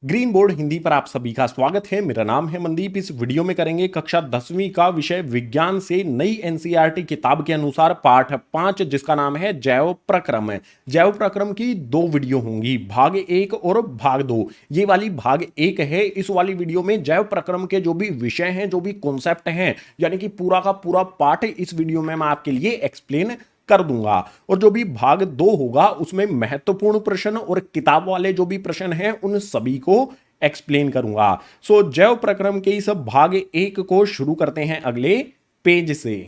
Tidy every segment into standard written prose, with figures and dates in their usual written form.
Green board Hindi पर आप सभी का स्वागत है। मेरा नाम है मनदीप। इस वीडियो में करेंगे कक्षा 10वीं का विषय विज्ञान से नई एनसीईआरटी किताब के अनुसार पाठ 5 जिसका नाम है जैव प्रक्रम। जैव प्रक्रम की दो वीडियो होंगी, भाग 1 और भाग 2। ये वाली भाग 1 है। इस वाली वीडियो में जैव प्रक्रम के जो भी विषय हैं, जो भी कॉन्सेप्ट हैं, यानी कि पूरा का पूरा पाठ इस वीडियो में मैं आपके लिए एक्सप्लेन कर दूंगा। और जो भी भाग 2 होगा उसमें महत्वपूर्ण प्रश्न और किताब वाले जो भी प्रश्न हैं उन सभी को एक्सप्लेन करूंगा। जैव प्रक्रम के इस भाग 1 को शुरू करते हैं अगले पेज से।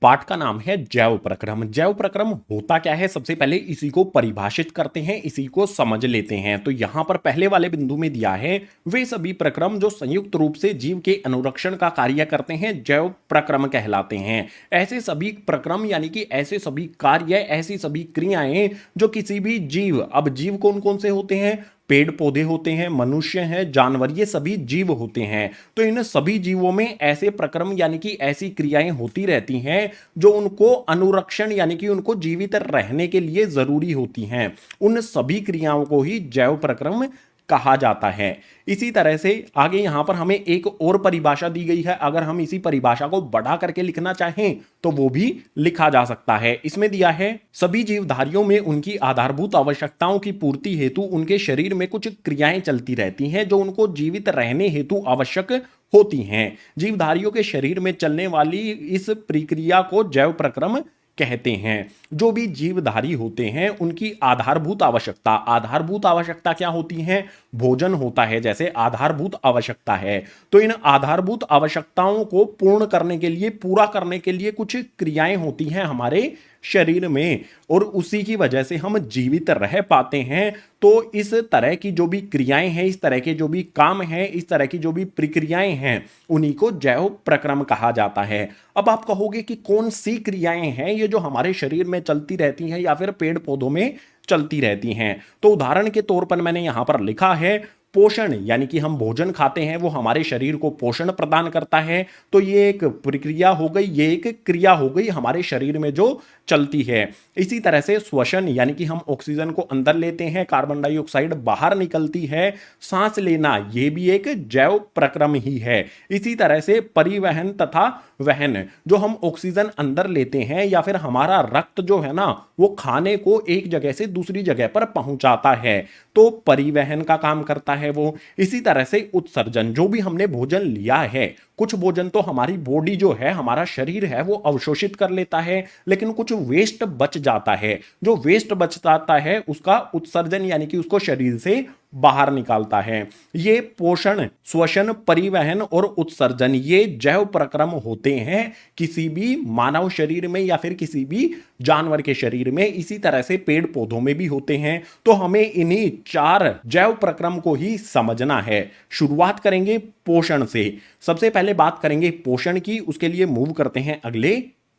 पाठ का नाम है जैव प्रक्रम। जैव प्रक्रम होता क्या है, सबसे पहले इसी को परिभाषित करते हैं, इसी को समझ लेते हैं। तो यहां पर पहले वाले बिंदु में दिया है, वे सभी प्रक्रम जो संयुक्त रूप से जीव के अनुरक्षण का कार्य करते हैं जैव प्रक्रम कहलाते हैं। ऐसे सभी प्रक्रम यानी कि ऐसे सभी कार्य, ऐसी सभी क्रियाएं जो किसी भी जीव, अब जीव कौन कौन से होते हैं, पेड़ पौधे होते हैं, मनुष्य हैं, जानवर, ये सभी जीव होते हैं। तो इन सभी जीवों में ऐसे प्रक्रम यानी कि ऐसी क्रियाएं होती रहती हैं जो उनको अनुरक्षण यानी कि उनको जीवित रहने के लिए जरूरी होती हैं। उन सभी क्रियाओं को ही जैव प्रक्रम कहा जाता है। इसी तरह से आगे यहां पर हमें एक और परिभाषा दी गई है। अगर हम इसी परिभाषा को बढ़ा करके लिखना चाहें तो वो भी लिखा जा सकता है। इसमें दिया है, सभी जीवधारियों में उनकी आधारभूत आवश्यकताओं की पूर्ति हेतु उनके शरीर में कुछ क्रियाएं चलती रहती हैं जो उनको जीवित रहने हेतु आवश्यक होती हैं। जीवधारियों के शरीर में चलने वाली इस प्रक्रिया को जैव प्रक्रम कहते हैं। जो भी जीवधारी होते हैं उनकी आधारभूत आवश्यकता क्या होती है, भोजन होता है जैसे आधारभूत आवश्यकता है। तो इन आधारभूत आवश्यकताओं को पूर्ण करने के लिए, पूरा करने के लिए कुछ क्रियाएं होती हैं हमारे शरीर में, और उसी की वजह से हम जीवित रह पाते हैं। तो इस तरह की जो भी क्रियाएं हैं, इस तरह के जो भी काम हैं, इस तरह की जो भी प्रक्रियाएं हैं, उन्हीं को जैव प्रक्रम कहा जाता है। अब आप कहोगे कि कौन सी क्रियाएं हैं ये जो हमारे शरीर में चलती रहती हैं या फिर पेड़ पौधों में चलती रहती हैं। तो उदाहरण के तौर पर मैंने यहां पर लिखा है, पोषण यानी कि हम भोजन खाते हैं, वो हमारे शरीर को पोषण प्रदान करता है। तो ये एक प्रक्रिया हो गई, ये एक क्रिया हो गई हमारे शरीर में जो चलती है। इसी तरह से श्वसन यानी कि हम ऑक्सीजन को अंदर लेते हैं, कार्बन डाइऑक्साइड बाहर निकलती है। सांस लेना ये भी एक जैव प्रक्रम ही है। इसी तरह से परिवहन तथा वहन, जो हम ऑक्सीजन अंदर लेते हैं या फिर हमारा रक्त जो है ना वो खाने को एक जगह से दूसरी जगह पर पहुंचाता है, तो परिवहन का काम करता है वो। इसी तरह से उत्सर्जन, जो भी हमने भोजन लिया है, कुछ भोजन तो हमारी बॉडी जो है, हमारा शरीर है, वो अवशोषित कर लेता है, लेकिन कुछ वेस्ट बच जाता है। जो वेस्ट बच जाता है उसका उत्सर्जन यानी कि उसको शरीर से बाहर निकालता है। ये पोषण, श्वसन, परिवहन और उत्सर्जन ये जैव प्रक्रम होते हैं किसी भी मानव शरीर में या फिर किसी भी जानवर के शरीर में। इसी तरह से पेड़ पौधों में भी होते हैं। तो हमें इन्हीं 4 जैव प्रक्रम को ही समझना है। शुरुआत करेंगे पोषण से। सबसे पहले बात करेंगे पोषण की, उसके लिए मूव करते हैं अगले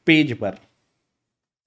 पेज पर।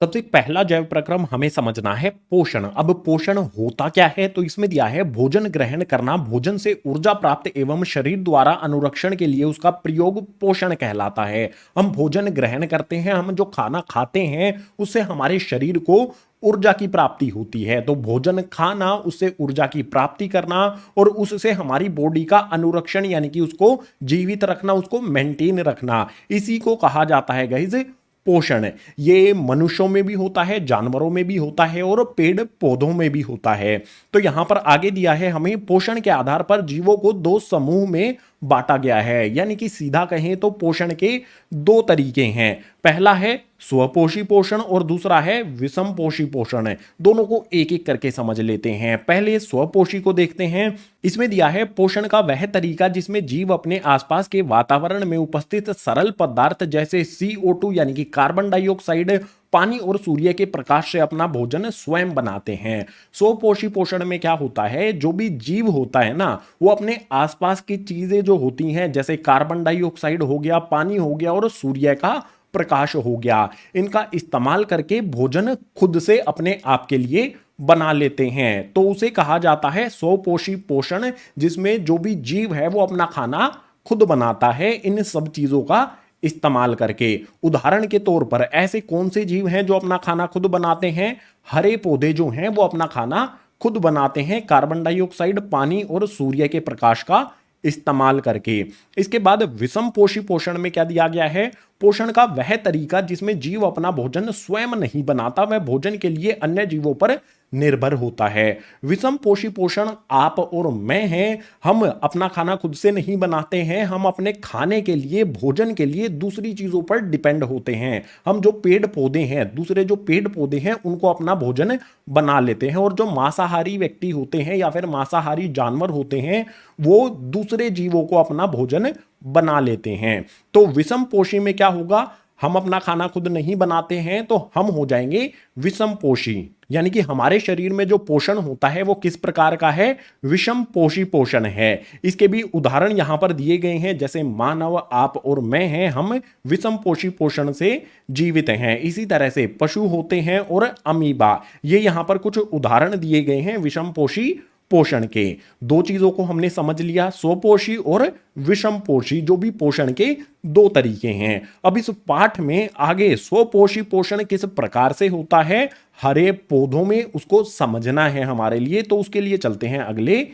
सबसे पहला जैव प्रक्रम हमें समझना है पोषण। अब पोषण होता क्या है, तो इसमें दिया है, भोजन ग्रहण करना, भोजन से ऊर्जा प्राप्त एवं शरीर द्वारा अनुरक्षण के लिए उसका प्रयोग पोषण कहलाता है। हम भोजन ग्रहण करते हैं, हम जो खाना खाते हैं उससे हमारे शरीर को ऊर्जा की प्राप्ति होती है। तो भोजन खाना, उससे ऊर्जा की प्राप्ति करना और उससे हमारी बॉडी का अनुरक्षण यानी कि उसको जीवित रखना, उसको मेंटेन रखना, इसी को कहा जाता है गाइस पोषण। ये मनुष्यों में भी होता है, जानवरों में भी होता है और पेड़ पौधों में भी होता है। तो यहां पर आगे दिया है हमें, पोषण के आधार पर जीवों को 2 समूह में बांटा गया है। यानी कि सीधा कहें तो पोषण के 2 तरीके हैं। पहला है स्वपोषी पोषण और दूसरा है विषम पोषी पोषण। दोनों को एक एक करके समझ लेते हैं। पहले स्वपोषी को देखते हैं। इसमें दिया है, पोषण का वह तरीका जिसमें जीव अपने आसपास के वातावरण में उपस्थित सरल पदार्थ जैसे CO2 यानी कि कार्बन डाइऑक्साइड, पानी और सूर्य के प्रकाश से अपना भोजन स्वयं बनाते हैं। स्वपोषी पोषण में क्या होता है, जो भी जीव होता है ना वो अपने आसपास की चीजें जो होती हैं जैसे कार्बन डाइऑक्साइड हो गया, पानी हो गया और सूर्य का प्रकाश हो गया, इनका इस्तेमाल करके भोजन खुद से अपने आप के लिए बना लेते हैं। तो उसे कहा जाता है स्वपोषी पोषण, जिसमें जो भी जीव है वो अपना खाना खुद बनाता है इन सब चीजों का इस्तेमाल करके। उदाहरण के तौर पर ऐसे कौन से जीव हैं जो अपना खाना खुद बनाते हैं, हरे पौधे जो हैं वो अपना खाना खुद बनाते हैं कार्बन डाइऑक्साइड, पानी और सूर्य के प्रकाश का इस्तेमाल करके। इसके बाद विषम पोषी पोषण में क्या दिया गया है? पोषण का वह तरीका जिसमें जीव अपना भोजन स्वयं नहीं बनाता, वह भोजन के लिए अन्य जीवों पर निर्भर होता है। विषम पोषी पोषण आप और मैं हैं। हम अपना खाना खुद से नहीं बनाते हैं, हम अपने खाने के लिए, भोजन के लिए दूसरी चीजों पर डिपेंड होते हैं। हम जो पेड़ पौधे हैं, दूसरे जो पेड़ पौधे हैं, उनको अपना भोजन बना लेते हैं। और जो मांसाहारी व्यक्ति होते हैं या फिर मांसाहारी जानवर होते हैं, वो दूसरे जीवों को अपना भोजन बना लेते हैं। तो विषम पोषी में क्या होगा? हम अपना खाना खुद नहीं बनाते हैं तो हम हो जाएंगे विषम पोषी, यानी कि हमारे शरीर में जो पोषण होता है वो किस प्रकार का है? विषम पोषी पोषण है। इसके भी उदाहरण यहां पर दिए गए हैं, जैसे मानव, आप और मैं हैं, हम विषम पोषी पोषण से जीवित हैं। इसी तरह से पशु होते हैं और अमीबा, ये यहां पर कुछ उदाहरण दिए गए हैं विषम पोषी पोषण के। दो चीजों को हमने समझ लिया, स्वपोषी और विषम पोषी, जो भी पोषण के दो तरीके हैं। अब इस पाठ में आगे स्वपोषी पोषण किस प्रकार से होता है हरे पौधों में, उसको समझना है हमारे लिए। तो उसके लिए चलते हैं अगले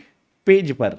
पेज पर।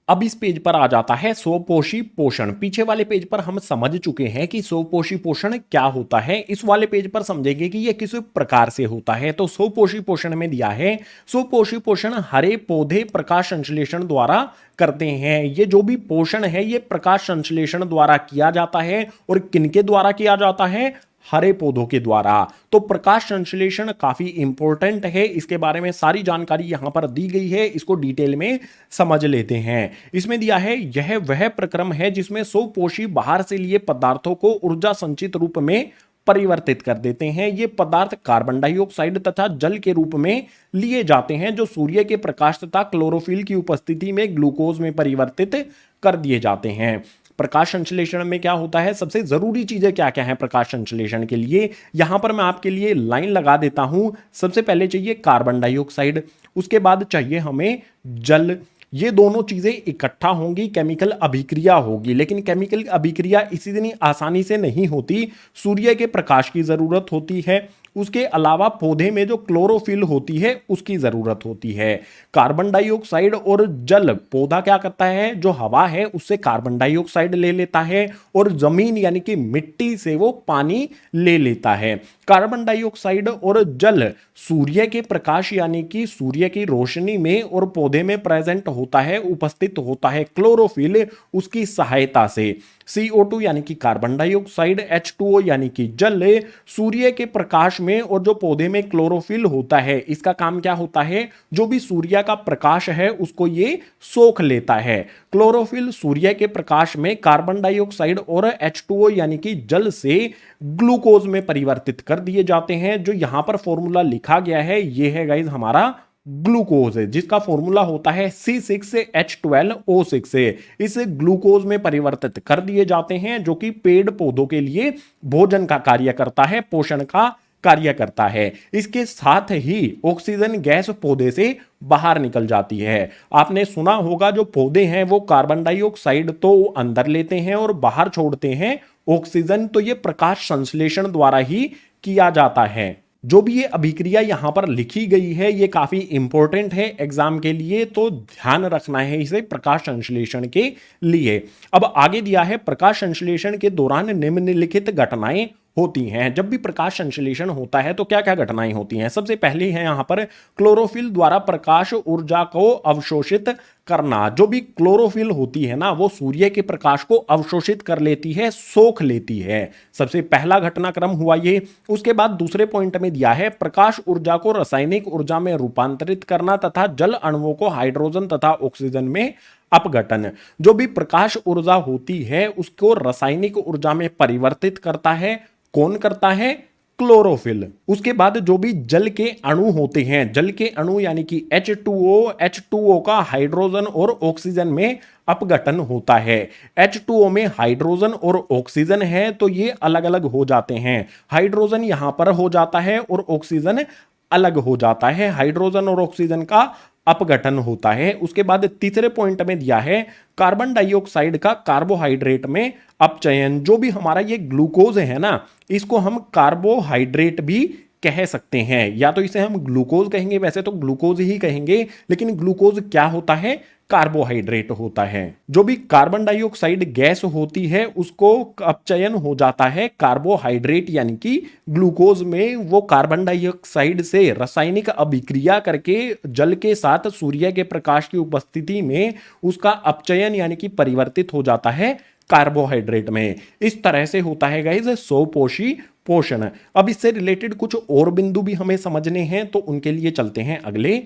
अब इस पेज पर आ जाता है स्वपोषी पोषण। पीछे वाले पेज पर हम समझ चुके हैं कि स्वपोषी पोषण क्या होता है। इस वाले पेज पर समझेंगे कि यह किस प्रकार से होता है। तो स्वपोषी पोषण में दिया है, स्वपोषी पोषण हरे पौधे प्रकाश संश्लेषण द्वारा करते हैं। ये जो भी पोषण है ये प्रकाश संश्लेषण द्वारा किया जाता है। और किनके द्वारा किया जाता है? हरे पौधों के द्वारा। तो प्रकाश संश्लेषण काफी इंपॉर्टेंट है, इसके बारे में सारी जानकारी यहां पर दी गई है, इसको डिटेल में समझ लेते हैं। इसमें दिया है, यह वह प्रक्रम है जिसमें स्वपोषी बाहर से लिए पदार्थों को ऊर्जा संचित रूप में परिवर्तित कर देते हैं। ये पदार्थ कार्बन डाइऑक्साइड तथा जल के रूप में लिए जाते हैं, जो सूर्य के प्रकाश तथा क्लोरोफिल की उपस्थिति में ग्लूकोज में परिवर्तित कर दिए जाते हैं। प्रकाश संश्लेषण में क्या होता है? सबसे जरूरी चीजें क्या क्या है प्रकाश संश्लेषण के लिए? यहां पर मैं आपके लिए लाइन लगा देता हूं। सबसे पहले चाहिए कार्बन डाइऑक्साइड, उसके बाद चाहिए हमें जल। ये दोनों चीजें इकट्ठा होंगी, केमिकल अभिक्रिया होगी। लेकिन केमिकल अभिक्रिया इतनी आसानी से नहीं होती, सूर्य के प्रकाश की जरूरत होती है। उसके अलावा पौधे में जो क्लोरोफिल होती है उसकी जरूरत होती है। कार्बन डाइऑक्साइड और जल, पौधा क्या करता है? जो हवा है उससे कार्बन डाइऑक्साइड ले लेता है और जमीन यानी कि मिट्टी से वो पानी ले लेता है। कार्बन डाइऑक्साइड और जल सूर्य के प्रकाश यानी कि सूर्य की रोशनी में और पौधे में प्रेजेंट होता है, उपस्थित होता है क्लोरोफिल उसकी सहायता से। CO2 यानी कि कार्बन डाइऑक्साइड, H2O यानी कि जल सूर्य के प्रकाश में, और जो पौधे में क्लोरोफिल होता है इसका काम क्या होता है? जो भी सूर्य का प्रकाश है उसको ये सोख लेता है। क्लोरोफिल सूर्य के प्रकाश में कार्बन डाइऑक्साइड और H2O यानी कि जल से ग्लूकोज में परिवर्तित कर दिए जाते हैं। जो यहां पर फॉर्मूला लिखा गया है ये है गाइस हमारा ग्लूकोज है, जिसका फॉर्मूला होता है C6H12O6। इस ग्लूकोज में परिवर्तित कर दिए जाते हैं, जो कि पेड़ पौधों के लिए भोजन का कार्य करता है, पोषण का कार्य करता है। इसके साथ ही ऑक्सीजन गैस पौधे से बाहर निकल जाती है। आपने सुना होगा जो पौधे हैं वो कार्बन डाइऑक्साइड तो अंदर लेते हैं और बाहर छोड़ते हैं ऑक्सीजन। तो ये प्रकाश संश्लेषण द्वारा ही किया जाता है। जो भी ये अभिक्रिया यहां पर लिखी गई है ये काफी इंपॉर्टेंट है एग्जाम के लिए, तो ध्यान रखना है इसे प्रकाश संश्लेषण के लिए। अब आगे दिया है, प्रकाश संश्लेषण के दौरान निम्नलिखित घटनाएं होती हैं। जब भी प्रकाश संश्लेषण होता है तो क्या क्या घटनाएं होती हैं? सबसे पहली है यहां पर क्लोरोफिल द्वारा प्रकाश ऊर्जा को अवशोषित करना। जो भी क्लोरोफिल होती है ना वो सूर्य के प्रकाश को अवशोषित कर लेती है, सोख लेती है। सबसे पहला घटनाक्रम हुआ ये। उसके बाद दूसरे पॉइंट में दिया है, प्रकाश ऊर्जा को रासायनिक ऊर्जा में रूपांतरित करना तथा जल अणुओं को हाइड्रोजन तथा ऑक्सीजन में अपघटन। जो भी प्रकाश ऊर्जा होती है उसको रासायनिक ऊर्जा में परिवर्तित करता है। कौन करता है? क्लोरोफिल। उसके बाद जो भी जल के अणु होते हैं, जल के अणु यानी कि H2O का हाइड्रोजन और ऑक्सीजन में अपघटन होता है। H2O में हाइड्रोजन और ऑक्सीजन है तो ये अलग अलग हो जाते हैं। हाइड्रोजन यहां पर हो जाता है और ऑक्सीजन अलग हो जाता है। हाइड्रोजन और ऑक्सीजन का अपघटन होता है। उसके बाद तीसरे पॉइंट में दिया है, कार्बन डाइऑक्साइड का कार्बोहाइड्रेट में अपचयन। जो भी हमारा ये ग्लूकोज है ना इसको हम कार्बोहाइड्रेट भी कह सकते हैं। या तो इसे हम ग्लूकोज कहेंगे, वैसे तो ग्लूकोज ही कहेंगे, लेकिन ग्लूकोज क्या होता है? कार्बोहाइड्रेट होता है। जो भी कार्बन डाइऑक्साइड गैस होती है उसको अपचयन हो जाता है कार्बोहाइड्रेट यानी कि ग्लूकोज में। वो कार्बन डाइऑक्साइड से रासायनिक अभिक्रिया करके जल के साथ सूर्य के प्रकाश की उपस्थिति में उसका अपचयन यानी कि परिवर्तित हो जाता है कार्बोहाइड्रेट में। इस तरह से होता है गाइस स्वपोषी पोषण। अब इससे रिलेटेड कुछ और बिंदु भी हमें समझने हैं, तो उनके लिए चलते हैं अगले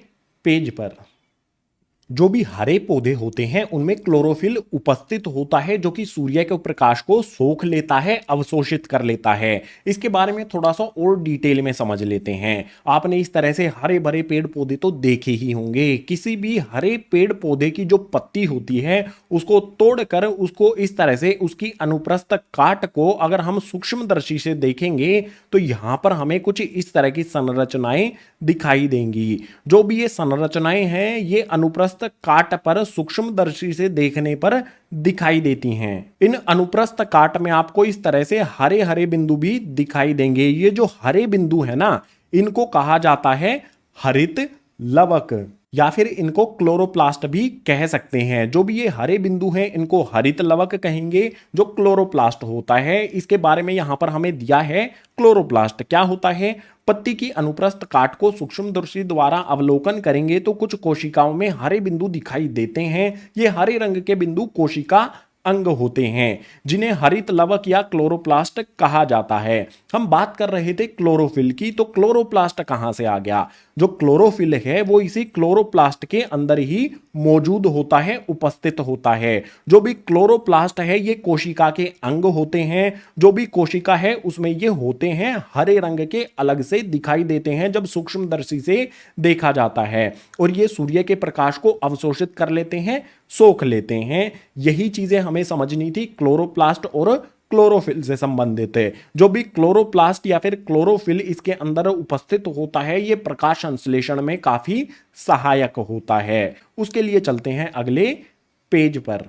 पेज पर। जो भी हरे पौधे होते हैं उनमें क्लोरोफिल उपस्थित होता है, जो कि सूर्य के प्रकाश को सोख लेता है, अवशोषित कर लेता है। इसके बारे में थोड़ा सा और डिटेल में समझ लेते हैं। आपने इस तरह से हरे भरे पेड़ पौधे तो देखे ही होंगे। किसी भी हरे पेड़ पौधे की जो पत्ती होती है उसको तोड़कर उसको इस तरह से उसकी अनुप्रस्थ काट को अगर हम सूक्ष्मदर्शी से देखेंगे तो यहां पर हमें कुछ इस तरह की संरचनाएं दिखाई देंगी। जो भी ये संरचनाएं हैं ये अनुप्रस्थ काट पर सूक्ष्मदर्शी से देखने पर दिखाई देती हैं। इन अनुप्रस्थ काट में आपको इस तरह से हरे हरे बिंदु भी दिखाई देंगे। ये जो हरे बिंदु है ना, इनको कहा जाता है हरित लवक या फिर इनको क्लोरोप्लास्ट भी कह सकते हैं। जो भी ये हरे बिंदु हैं इनको हरित लवक कहेंगे, जो क्लोरोप्लास्ट होता है। इसके बारे में यहां पर हमें दिया है क्लोरोप्लास्ट क्या होता है। पत्ती की अनुप्रस्थ काट को सूक्ष्मदर्शी द्वारा अवलोकन करेंगे तो कुछ कोशिकाओं में हरे बिंदु दिखाई देते हैं। ये हरे रंग के बिंदु कोशिका अंग होते हैं जिन्हें हरित लवक या क्लोरोप्लास्ट कहा जाता है। हम बात कर रहे थे क्लोरोफिल की, तो क्लोरोप्लास्ट कहां से आ गया? जो क्लोरोफिल है वो इसी क्लोरोप्लास्ट के अंदर ही मौजूद होता है, उपस्थित होता है। जो भी क्लोरोप्लास्ट है ये कोशिका के अंग होते हैं। जो भी कोशिका है उसमें ये होते हैं हरे रंग के, अलग से दिखाई देते हैं जब सूक्ष्मदर्शी से देखा जाता है। और ये सूर्य के प्रकाश को अवशोषित कर लेते हैं, सोख लेते हैं। यही चीजें हमें समझनी थी क्लोरोप्लास्ट और क्लोरोफिल से संबंधित है। जो भी क्लोरोप्लास्ट या फिर क्लोरोफिल इसके अंदर उपस्थित होता है ये प्रकाश संश्लेषण में काफी सहायक होता है। उसके लिए चलते हैं अगले पेज पर।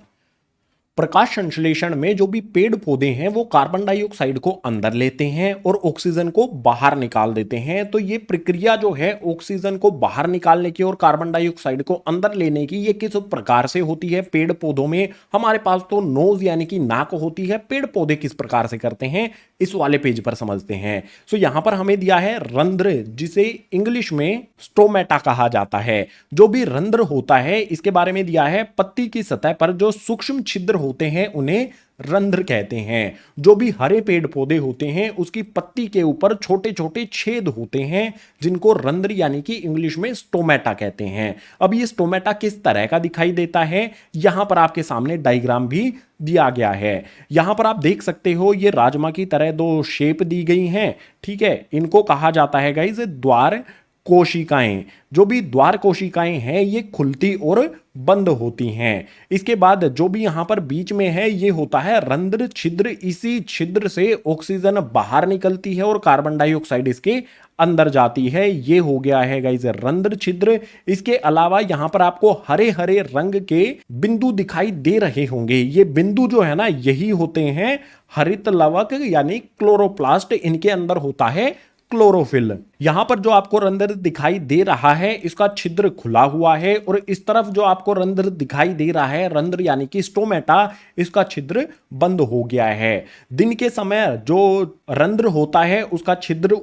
प्रकाश संश्लेषण में जो भी पेड़ पौधे हैं वो कार्बन डाइऑक्साइड को अंदर लेते हैं और ऑक्सीजन को बाहर निकाल देते हैं। तो ये प्रक्रिया जो है ऑक्सीजन को बाहर निकालने की और कार्बन डाइऑक्साइड को अंदर लेने की, ये किस प्रकार से होती है पेड़ पौधों में? हमारे पास तो नोज यानी कि नाक होती है, पेड़ पौधे किस प्रकार से करते हैं इस वाले पेज पर समझते हैं। सो यहां पर हमें दिया है रंध्र, जिसे इंग्लिश में स्टोमेटा कहा जाता है। जो भी रंध्र होता है इसके बारे में दिया है पत्ती की सतह पर जो सूक्ष्म छिद्र होते हैं उन्हें रंध्र कहते हैं। जो भी हरे पेड़ पौधे होते हैं उसकी पत्ती के ऊपर छोटे छोटे छेद होते हैं जिनको रंध्र यानी कि इंग्लिश में स्टोमेटा कहते हैं। अब ये स्टोमेटा किस तरह का दिखाई देता है यहां पर आपके सामने डायग्राम भी दिया गया है। यहां पर आप देख सकते हो ये राजमा की तरह दो शेप दी गई हैं, ठीक है। इनको कहा जाता है गाइस द्वार कोशिकाएं। जो भी द्वार कोशिकाएं हैं ये खुलती और बंद होती हैं। इसके बाद जो भी यहां पर बीच में है ये होता है रंध्र छिद्र। इसी छिद्र से ऑक्सीजन बाहर निकलती है और कार्बन डाइऑक्साइड इसके अंदर जाती है। ये हो गया है गाइस रंध्र छिद्र। इसके अलावा यहां पर आपको हरे हरे रंग के बिंदु दिखाई दे रहे होंगे। ये बिंदु जो है ना यही होते हैं हरित लवक यानी क्लोरोप्लास्ट। इनके अंदर होता है क्लोरोफिल। यहां पर जो आपको रंध्र दिखाई दे रहा है इसका छिद्र खुला हुआ है और इस तरफ जो आपको रंध्र दिखाई दे रहा है रंध्र यानी कि स्टोमेटा, इसका छिद्र बंद हो गया है। दिन के समय जो रंध्र होता है उसका छिद्र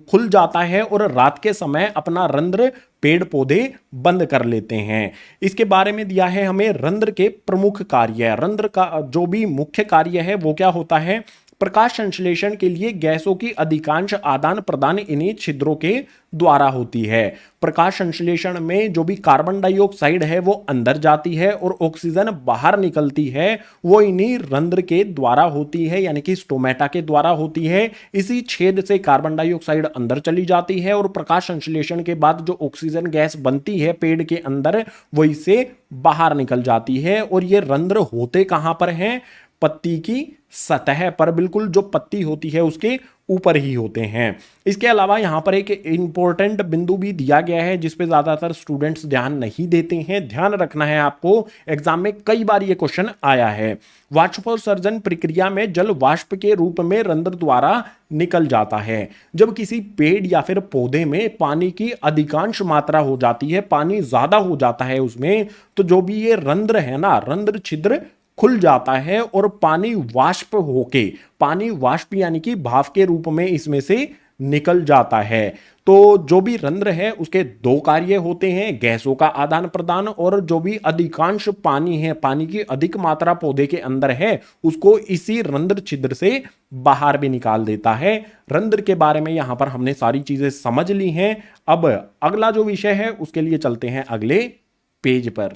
खुल जाता है और रात के समय अपना रंध्र पेड़ पौधे बंद कर लेते हैं। इसके बारे में दिया है हमें रंध्र के प्रमुख कार्य। रंध्र का जो भी मुख्य कार्य है वो क्या होता है? प्रकाश संश्लेषण के लिए गैसों की अधिकांश आदान प्रदान इन्हीं छिद्रों के द्वारा होती है। प्रकाश संश्लेषण में जो भी कार्बन डाइऑक्साइड है वो अंदर जाती है और ऑक्सीजन बाहर निकलती है, वो इन्हीं रंध्र के द्वारा होती है यानी कि स्टोमेटा के द्वारा होती है। इसी छेद से कार्बन डाइऑक्साइड अंदर चली जाती है और प्रकाश संश्लेषण के बाद जो ऑक्सीजन गैस बनती है पेड़ के अंदर वो इससे बाहर निकल जाती है। और ये रंध्र होते कहां पर हैं? पत्ती की सतह पर, बिल्कुल जो पत्ती होती है उसके ऊपर ही होते हैं। इसके अलावा यहाँ पर एक इंपॉर्टेंट बिंदु भी दिया गया है जिस पे ज्यादातर स्टूडेंट्स ध्यान नहीं देते हैं, ध्यान रखना है आपको, एग्जाम में कई बार ये क्वेश्चन आया है। वाष्पोत्सर्जन प्रक्रिया में जल वाष्प के रूप में रंध्र द्वारा निकल जाता है। जब किसी पेड़ या फिर पौधे में पानी की अधिकांश मात्रा हो जाती है, पानी ज्यादा हो जाता है उसमें, तो जो भी ये रंध्र है ना, रंध्र छिद्र खुल जाता है और पानी वाष्प होके, पानी वाष्प यानी कि भाप के रूप में इसमें से निकल जाता है। तो जो भी रंध्र है उसके दो कार्य होते हैं, गैसों का आदान प्रदान, और जो भी अधिकांश पानी है, पानी की अधिक मात्रा पौधे के अंदर है, उसको इसी रंध्र छिद्र से बाहर भी निकाल देता है। रंध्र के बारे में यहां पर हमने सारी चीजें समझ ली हैं। अब अगला जो विषय है उसके लिए चलते हैं अगले पेज पर।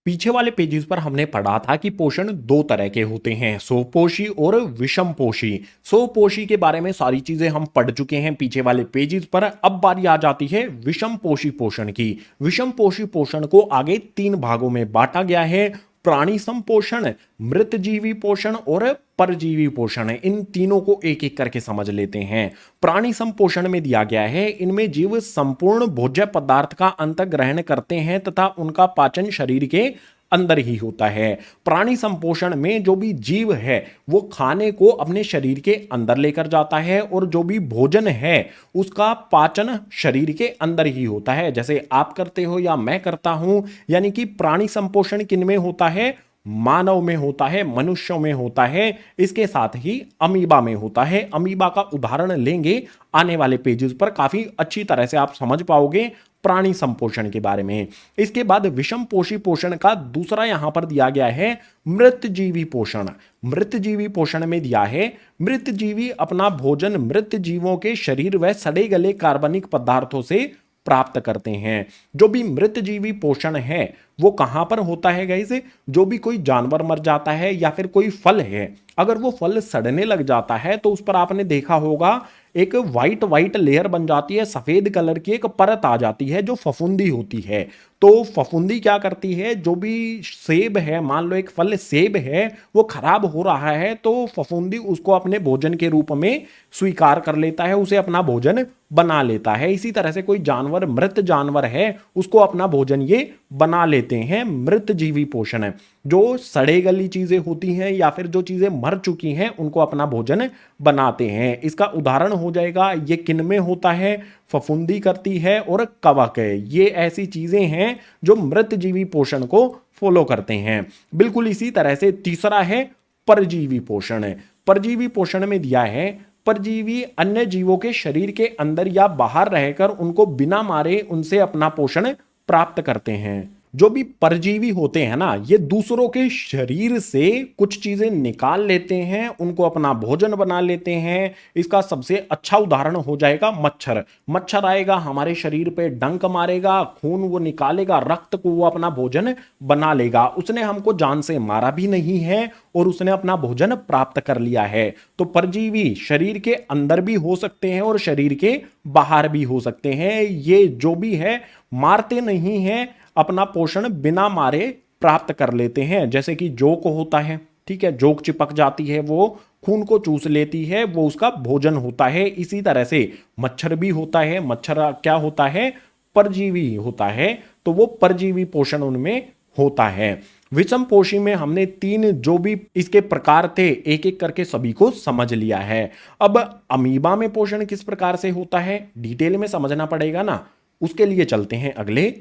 पीछे वाले पेजेस पर हमने पढ़ा था कि पोषण दो तरह के होते हैं, स्वपोषी और विषम पोषी। स्वपोषी के बारे में सारी चीजें हम पढ़ चुके हैं पीछे वाले पेजेस पर। अब बारी आ जाती है विषम पोषी पोषण की। विषम पोषी पोषण को आगे तीन भागों में बांटा गया है, प्राणी संपोषण, मृतजीवी पोषण और परजीवी पोषण। इन तीनों को एक एक करके समझ लेते हैं। प्राणी संपोषण में दिया गया है, इनमें जीव संपूर्ण भोज्य पदार्थ का अंत ग्रहण करते हैं तथा उनका पाचन शरीर के अंदर ही होता है। प्राणी संपोषण में जो भी जीव है वो खाने को अपने शरीर के अंदर लेकर जाता है, और जो भी भोजन है उसका पाचन शरीर के अंदर ही होता है, जैसे आप करते हो या मैं करता हूं। यानी कि प्राणी संपोषण किनमें होता है? मानव में होता है, मनुष्यों में होता है, इसके साथ ही अमीबा में होता है। अमीबा का उदाहरण लेंगे आने वाले पेजेस पर, काफी अच्छी तरह से आप समझ पाओगे प्राणी संपोषण के बारे में। इसके बाद विषम पोषी पोषण का दूसरा यहां पर दिया गया है मृतजीवी पोषण। मृतजीवी पोषण में दिया है, मृतजीवी अपना भोजन मृत जीवों के शरीर व सड़े गले कार्बनिक पदार्थों से प्राप्त करते हैं। जो भी मृतजीवी पोषण है वो कहां पर होता है गाइस? जो भी कोई जानवर मर जाता है या फिर कोई फल है, अगर वो फल सड़ने लग जाता है तो उस पर आपने देखा होगा एक वाइट वाइट लेयर बन जाती है, सफेद कलर की एक परत आ जाती है जो फफूंदी होती है। तो फफूंदी क्या करती है, जो भी सेब है, मान लो एक फल सेब है वो खराब हो रहा है, तो फफूंदी उसको अपने भोजन के रूप में स्वीकार कर लेता है, उसे अपना भोजन बना लेता है। इसी तरह से कोई जानवर, मृत जानवर है, उसको अपना भोजन ये बना लेते हैं। मृत जीवी पोषण है, जो सड़े गली चीजें होती हैं या फिर जो चीजें मर चुकी हैं उनको अपना भोजन बनाते हैं। इसका उदाहरण हो जाएगा, ये किनमें होता है? फफूंदी करती है और कवक है। ये ऐसी चीजें हैं जो मृत जीवी पोषण को फॉलो करते हैं। बिल्कुल इसी तरह से तीसरा है परजीवी पोषण। परजीवी पोषण में दिया है, परजीवी अन्य जीवों के शरीर के अंदर या बाहर रहकर उनको बिना मारे उनसे अपना पोषण प्राप्त करते हैं। जो भी परजीवी होते हैं ना, ये दूसरों के शरीर से कुछ चीजें निकाल लेते हैं, उनको अपना भोजन बना लेते हैं। इसका सबसे अच्छा उदाहरण हो जाएगा मच्छर। मच्छर आएगा हमारे शरीर पे, डंक मारेगा, खून वो निकालेगा, रक्त को वो अपना भोजन बना लेगा। उसने हमको जान से मारा भी नहीं है और उसने अपना भोजन प्राप्त कर लिया है। तो परजीवी शरीर के अंदर भी हो सकते हैं और शरीर के बाहर भी हो सकते हैं। ये जो भी है मारते नहीं हैं, अपना पोषण बिना मारे प्राप्त कर लेते हैं। जैसे कि जोक होता है, ठीक है, जोक चिपक जाती है, वो खून को चूस लेती है, वो उसका भोजन होता है। इसी तरह से मच्छर भी होता है। मच्छर क्या होता है? परजीवी होता है, तो वो परजीवी पोषण उनमें होता है। विषम पोषी में हमने तीन जो भी इसके प्रकार थे एक एक करके सभी को समझ लिया है। अब अमीबा में पोषण किस प्रकार से होता है डिटेल में समझना पड़ेगा ना, उसके लिए चलते हैं अगले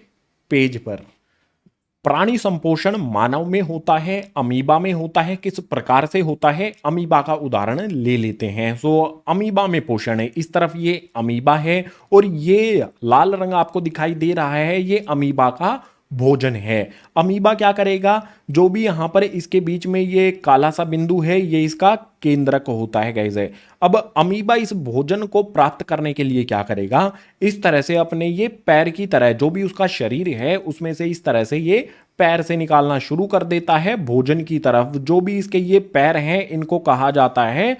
पेज पर। प्राणी संपोषण मानव में होता है, अमीबा में होता है। किस प्रकार से होता है, अमीबा का उदाहरण ले लेते हैं। सो अमीबा में पोषण है, इस तरफ ये अमीबा है और ये लाल रंग आपको दिखाई दे रहा है, ये अमीबा का भोजन है। अमीबा क्या करेगा, जो भी यहां पर इसके बीच में ये काला सा बिंदु है, ये इसका केंद्रक होता है गाइस। अब अमीबा इस भोजन को प्राप्त करने के लिए क्या करेगा, इस तरह से अपने ये पैर की तरह जो भी उसका शरीर है उसमें से इस तरह से ये पैर से निकालना शुरू कर देता है भोजन की तरफ। जो भी इसके ये पैर हैं इनको कहा जाता है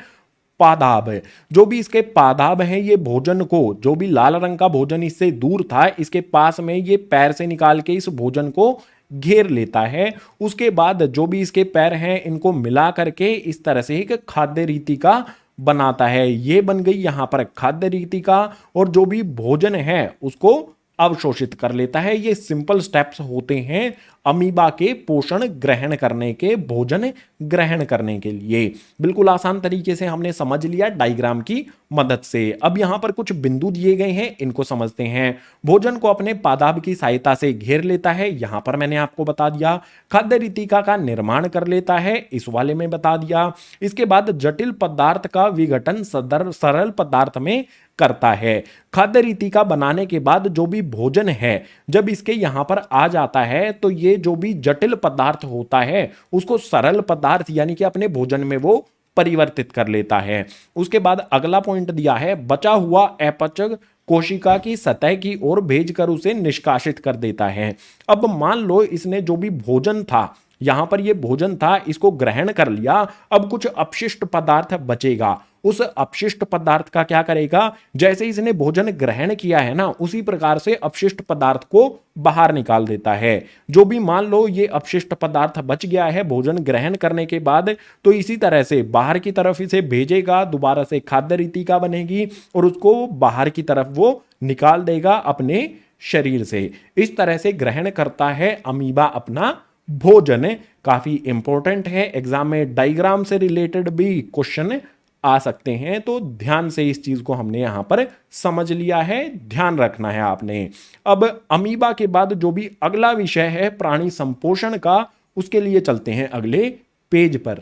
पादाब। जो भी इसके पादाब हैं ये भोजन को, जो भी लाल रंग का भोजन इससे दूर था, इसके पास में ये पैर से निकाल के इस भोजन को घेर लेता है। उसके बाद जो भी इसके पैर हैं इनको मिला करके इस तरह से एक खाद्य रीति का बनाता है। ये बन गई यहां पर खाद्य रीतिका, और जो भी भोजन है उसको अवशोषित कर लेता है। ये सिंपल स्टेप्स होते हैं अमीबा के पोषण ग्रहण करने के, भोजन ग्रहण करने के लिए। बिल्कुल आसान तरीके से हमने समझ लिया डायग्राम की मदद से। अब यहां पर कुछ बिंदु दिए गए हैं, इनको समझते हैं। भोजन को अपने पादाब की सहायता से घेर लेता है, यहां पर मैंने आपको बता दिया। खाद्य रीतिका का निर्माण कर लेता है, इस वाले में बता दिया। इसके बाद जटिल पदार्थ का विघटन सरल पदार्थ में करता है। खाद्य रीतिका बनाने के बाद जो भी भोजन है, जब इसके यहां पर आ जाता है तो ये जो भी जटिल पदार्थ होता है उसको सरल पदार्थ यानी कि अपने भोजन में वो परिवर्तित कर लेता है। उसके बाद अगला पॉइंट दिया है, बचा हुआ अपचय कोशिका की सतह की ओर भेजकर उसे निष्कासित कर देता है। अब मान लो इसने जो भी भोजन था, यहां पर ये भोजन था, इसको ग्रहण कर लिया। अब कुछ अपशिष्ट पदार्थ बचेगा, उस अपशिष्ट पदार्थ का क्या करेगा, जैसे इसने भोजन ग्रहण किया है ना, उसी प्रकार से अपशिष्ट पदार्थ को बाहर निकाल देता है। जो भी मान लो ये अपशिष्ट पदार्थ बच गया है भोजन ग्रहण करने के बाद, तो इसी तरह से बाहर की तरफ इसे भेजेगा, दोबारा से खाद्य रीतिका बनेगी और उसको बाहर की तरफ वो निकाल देगा अपने शरीर से। इस तरह से ग्रहण करता है अमीबा अपना भोजन। काफी इंपॉर्टेंट है, एग्जाम में डायग्राम से रिलेटेड भी क्वेश्चन आ सकते हैं, तो ध्यान से इस चीज को हमने यहां पर समझ लिया है, ध्यान रखना है आपने। अब अमीबा के बाद जो भी अगला विषय है प्राणी संपोषण का, उसके लिए चलते हैं अगले पेज पर।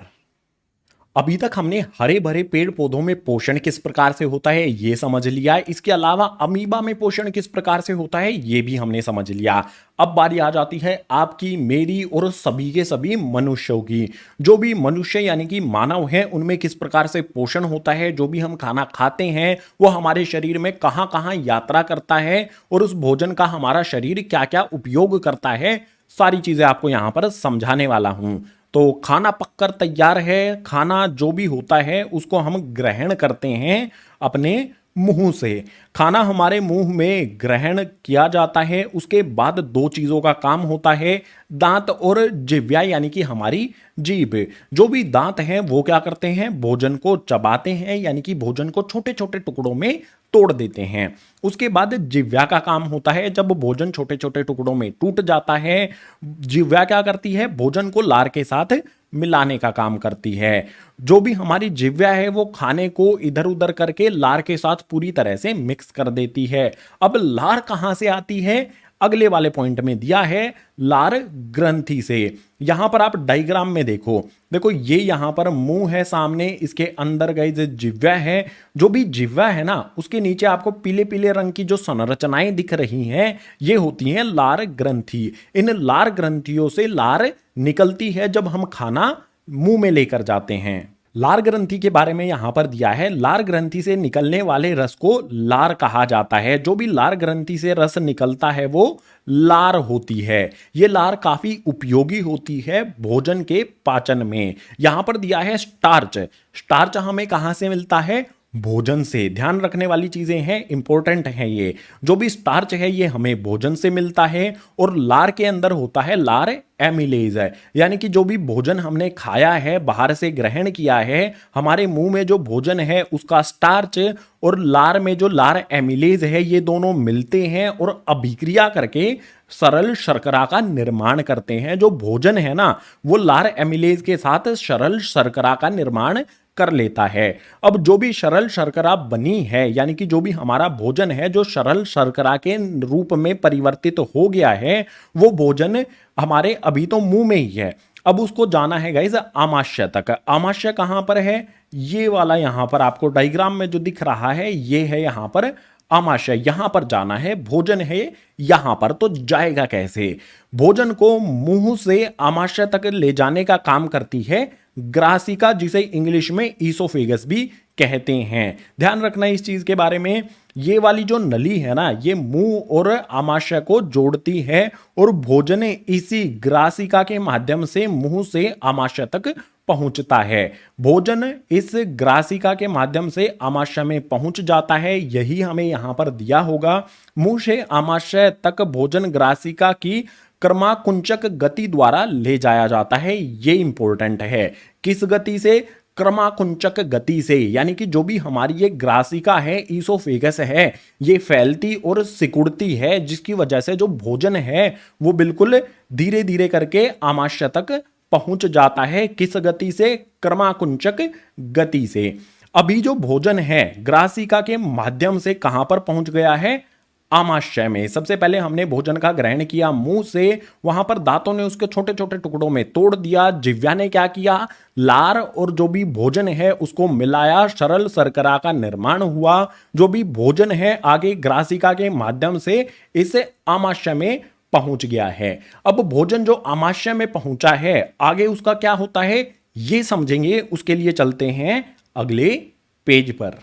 अभी तक हमने हरे भरे पेड़ पौधों में पोषण किस प्रकार से होता है ये समझ लिया है, इसके अलावा अमीबा में पोषण किस प्रकार से होता है ये भी हमने समझ लिया। अब बारी आ जाती है आपकी, मेरी और सभी के सभी मनुष्यों की। जो भी मनुष्य यानी कि मानव है उनमें किस प्रकार से पोषण होता है, जो भी हम खाना खाते हैं वो हमारे शरीर में कहां कहां यात्रा करता है और उस भोजन का हमारा शरीर क्या क्या उपयोग करता है, सारी चीजें आपको यहां पर समझाने वाला हूं। तो खाना पककर तैयार है, खाना जो भी होता है उसको हम ग्रहण करते हैं अपने मुंह से। खाना हमारे मुंह में ग्रहण किया जाता है, उसके बाद दो चीजों का काम होता है, दांत और जिह्वा यानी कि हमारी जीभ। जो भी दांत हैं वो क्या करते हैं, भोजन को चबाते हैं यानी कि भोजन को छोटे छोटे टुकड़ों में तोड़ देते हैं। उसके बाद जिह्वा का काम होता है, जब भोजन छोटे छोटे टुकड़ों में टूट जाता है, जिह्वा क्या करती है, भोजन को लार के साथ मिलाने का काम करती है। जो भी हमारी जिह्वा है वो खाने को इधर उधर करके लार के साथ पूरी तरह से मिक्स कर देती है। अब लार कहां से आती है, अगले वाले पॉइंट में दिया है, लार ग्रंथि से। यहां पर आप डायग्राम में देखो, देखो ये यहां पर मुंह है सामने, इसके अंदर गई जो जिह्वा है, जो भी जिह्वा है ना उसके नीचे आपको पीले पीले रंग की जो संरचनाएं दिख रही हैं ये होती हैं लार ग्रंथि। इन लार ग्रंथियों से लार निकलती है जब हम खाना मुंह में लेकर जाते हैं। लार ग्रंथि के बारे में यहां पर दिया है, लार ग्रंथि से निकलने वाले रस को लार कहा जाता है। जो भी लार ग्रंथि से रस निकलता है वो लार होती है। ये लार काफी उपयोगी होती है भोजन के पाचन में। यहां पर दिया है स्टार्च। स्टार्च हमें कहां से मिलता है, भोजन से। ध्यान रखने वाली चीजें हैं, इंपॉर्टेंट है ये। जो भी स्टार्च है ये हमें भोजन से मिलता है, और लार के अंदर होता है लार एमिलेज है, यानी कि जो भी भोजन हमने खाया है, बाहर से ग्रहण किया है, हमारे मुंह में जो भोजन है उसका स्टार्च और लार में जो लार एमिलेज है ये दोनों मिलते हैं और अभिक्रिया करके सरल शर्करा का निर्माण करते हैं। जो भोजन है ना वो लार एमिलेज के साथ सरल शर्करा का निर्माण कर लेता है। अब जो भी सरल शर्करा बनी है यानी कि जो भी हमारा भोजन है जो सरल शर्करा के रूप में परिवर्तित हो गया है, वो भोजन हमारे अभी तो मुंह में ही है, अब उसको जाना है गाइस आमाशय तक। आमाशय कहां पर है, ये वाला यहां पर आपको डायग्राम में जो दिख रहा है ये है यहां पर आमाशय, यहां पर जाना है। भोजन है यहां पर, तो जाएगा कैसे, भोजन को मुंह से आमाशय तक ले जाने का काम करती है ग्रासिका, जिसे इंग्लिश में ईसोफेगस भी कहते हैं। ध्यान रखना इस चीज के बारे में। ये वाली जो नली है ना ये मुंह और आमाशय को जोड़ती है और भोजन इसी ग्रासिका के माध्यम से मुंह से आमाशय तक पहुंचता है। भोजन इस ग्रासिका के माध्यम से आमाशय में पहुंच जाता है, यही हमें यहां पर दिया होगा। मुंह से आमाशय तक भोजन ग्रासिका की क्रमाकुंचक गति द्वारा ले जाया जाता है। ये इंपॉर्टेंट है, किस गति से, क्रमाकुंचक गति से, यानी कि जो भी हमारी ये ग्रासिका है, ईसोफेगस है, ये फैलती और सिकुड़ती है, जिसकी वजह से जो भोजन है वो बिल्कुल धीरे धीरे करके आमाशय तक पहुंच जाता है। किस गति से? क्रमाकुंचक गति से। अभी जो भोजन है ग्रासिका के माध्यम से कहां पर पहुंच गया है? आमाशय में। सबसे पहले हमने भोजन का ग्रहण किया मुंह से, वहां पर दांतों ने उसके छोटे छोटे टुकड़ों में तोड़ दिया, जिह्वा ने क्या किया? लार और जो भी भोजन है उसको मिलाया, सरल शर्करा का निर्माण हुआ। जो भी भोजन है आगे ग्रासिका के माध्यम से इस आमाशय में पहुंच गया है। अब भोजन जो आमाशय में पहुंचा है आगे उसका क्या होता है ये समझेंगे, उसके लिए चलते हैं अगले पेज पर।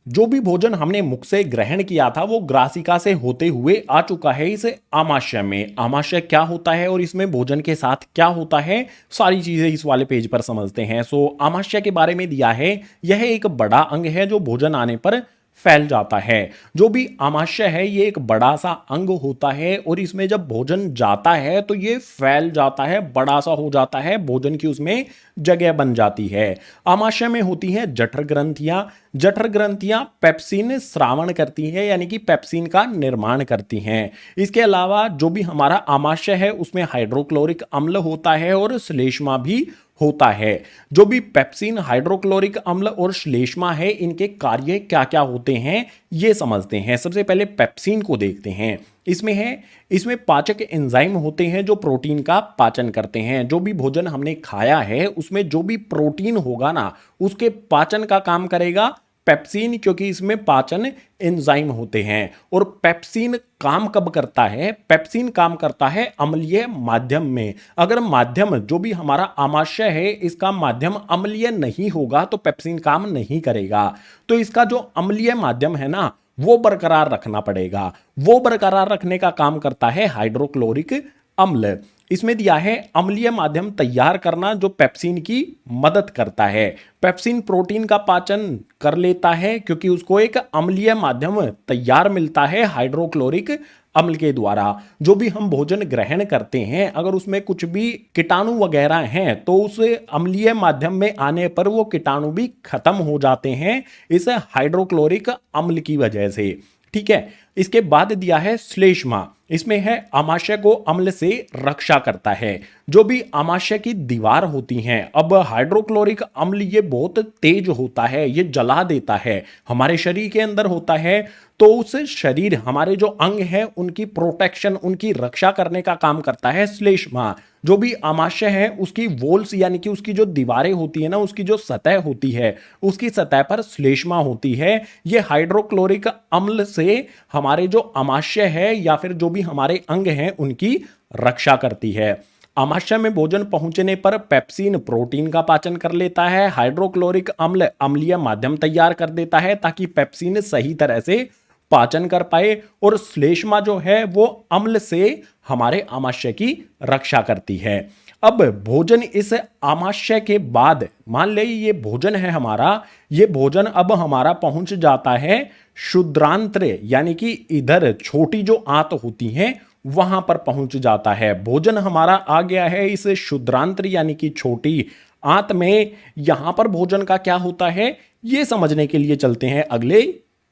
जो भी भोजन हमने मुख से ग्रहण किया था वो ग्रासिका से होते हुए आ चुका है इस आमाशय में। आमाशय क्या होता है और इसमें भोजन के साथ क्या होता है, सारी चीजें इस वाले पेज पर समझते हैं। आमाशय के बारे में दिया है, यह एक बड़ा अंग है जो भोजन आने पर फैल जाता है। जो भी आमाशय है ये एक बड़ा सा अंग होता है और इसमें जब भोजन जाता है तो ये फैल जाता है, बड़ा सा हो जाता है, भोजन की उसमें जगह बन जाती है। आमाशय में होती हैं जठर ग्रंथियां। जठर ग्रंथियां पेप्सिन स्रावण करती हैं, यानी कि पेप्सिन का निर्माण करती हैं। इसके अलावा जो भी हमारा आमाशय है उसमें हाइड्रोक्लोरिक अम्ल होता है और श्लेष्मा भी होता है। जो भी पेप्सिन, हाइड्रोक्लोरिक अम्ल और श्लेष्मा है, इनके कार्य क्या क्या होते हैं ये समझते हैं। सबसे पहले पेप्सिन को देखते हैं। इसमें पाचक एंजाइम होते हैं जो प्रोटीन का पाचन करते हैं। जो भी भोजन हमने खाया है उसमें जो भी प्रोटीन होगा ना उसके पाचन का काम करेगा पेप्सिन, क्योंकि इसमें पाचन एंजाइम होते हैं। और पेप्सिन काम कब करता है? पेप्सिन काम करता है अम्लीय माध्यम में। अगर माध्यम जो भी हमारा आमाशय है इसका माध्यम अम्लीय नहीं होगा तो पेप्सिन काम नहीं करेगा। तो इसका जो अम्लीय माध्यम है ना वो बरकरार रखना पड़ेगा। वो बरकरार रखने का काम करता है हाइड्रोक्लोरिक अम्ल। इसमें दिया है अम्लीय माध्यम तैयार करना जो पेप्सिन की मदद करता है। पेप्सिन प्रोटीन का पाचन कर लेता है क्योंकि उसको एक अम्लीय माध्यम तैयार मिलता है हाइड्रोक्लोरिक अम्ल के द्वारा। जो भी हम भोजन ग्रहण करते हैं अगर उसमें कुछ भी कीटाणु वगैरह हैं तो उस अम्लीय माध्यम में आने पर वो कीटाणु भी खत्म हो जाते हैं इस हाइड्रोक्लोरिक अम्ल की वजह से। ठीक है, इसके बाद दिया है श्लेष्मा। इसमें है आमाशय को अम्ल से रक्षा करता है। जो भी आमाशय की दीवार होती हैं, अब हाइड्रोक्लोरिक अम्ल ये बहुत तेज होता है, ये जला देता है, हमारे शरीर के अंदर होता है। तो उस शरीर, हमारे जो अंग हैं उनकी प्रोटेक्शन, उनकी रक्षा करने का काम करता है श्लेष्मा। जो भी आमाशय है उसकी वॉल्स यानी कि उसकी जो दीवारें होती है ना, उसकी जो सतह होती है उसकी सतह पर श्लेष्मा होती है। ये हाइड्रोक्लोरिक अम्ल से हमारे जो आमाशय है या फिर जो भी हमारे अंग हैं उनकी रक्षा करती है। आमाशय में भोजन पहुंचने पर पेप्सिन प्रोटीन का पाचन कर लेता है, हाइड्रोक्लोरिक अम्ल अम्लीय माध्यम तैयार कर देता है ताकि पेप्सिन सही तरह से पाचन कर पाए, और श्लेष्मा जो है वो अम्ल से हमारे आमाशय की रक्षा करती है। अब भोजन इस आमाशय के बाद, मान ले ये भोजन है हमारा, ये भोजन अब हमारा पहुंच जाता है क्षुद्रांत्र, यानी कि इधर छोटी जो आंत होती है वहां पर पहुंच जाता है। भोजन हमारा आ गया है इस क्षुद्रांत्र यानी कि छोटी आंत में। यहां पर भोजन का क्या होता है ये समझने के लिए चलते हैं अगले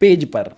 पेज पर।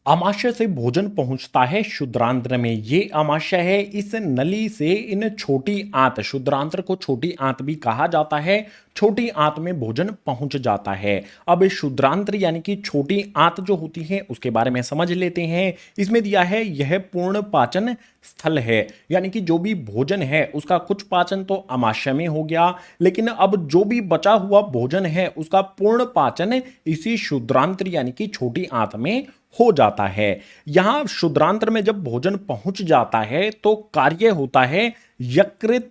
आमाशय से भोजन पहुंचता है क्षुद्रांत्र में। ये आमाशय है, इस नली से इन छोटी आंत, क्षुद्रांत्र को छोटी आंत भी कहा जाता है, छोटी आंत में भोजन पहुंच जाता है। अब क्षुद्रांत्र यानी कि छोटी आंत जो होती है उसके बारे में समझ लेते हैं। इसमें दिया है यह पूर्ण पाचन स्थल है, यानी कि जो भी भोजन है उसका कुछ पाचन तो आमाशय में हो गया, लेकिन अब जो भी बचा हुआ भोजन है उसका पूर्ण पाचन इसी क्षुद्रांत्र यानी कि छोटी आंत में हो जाता है। यहां क्षुद्रांत्र में जब भोजन पहुंच जाता है तो कार्य होता है यकृत,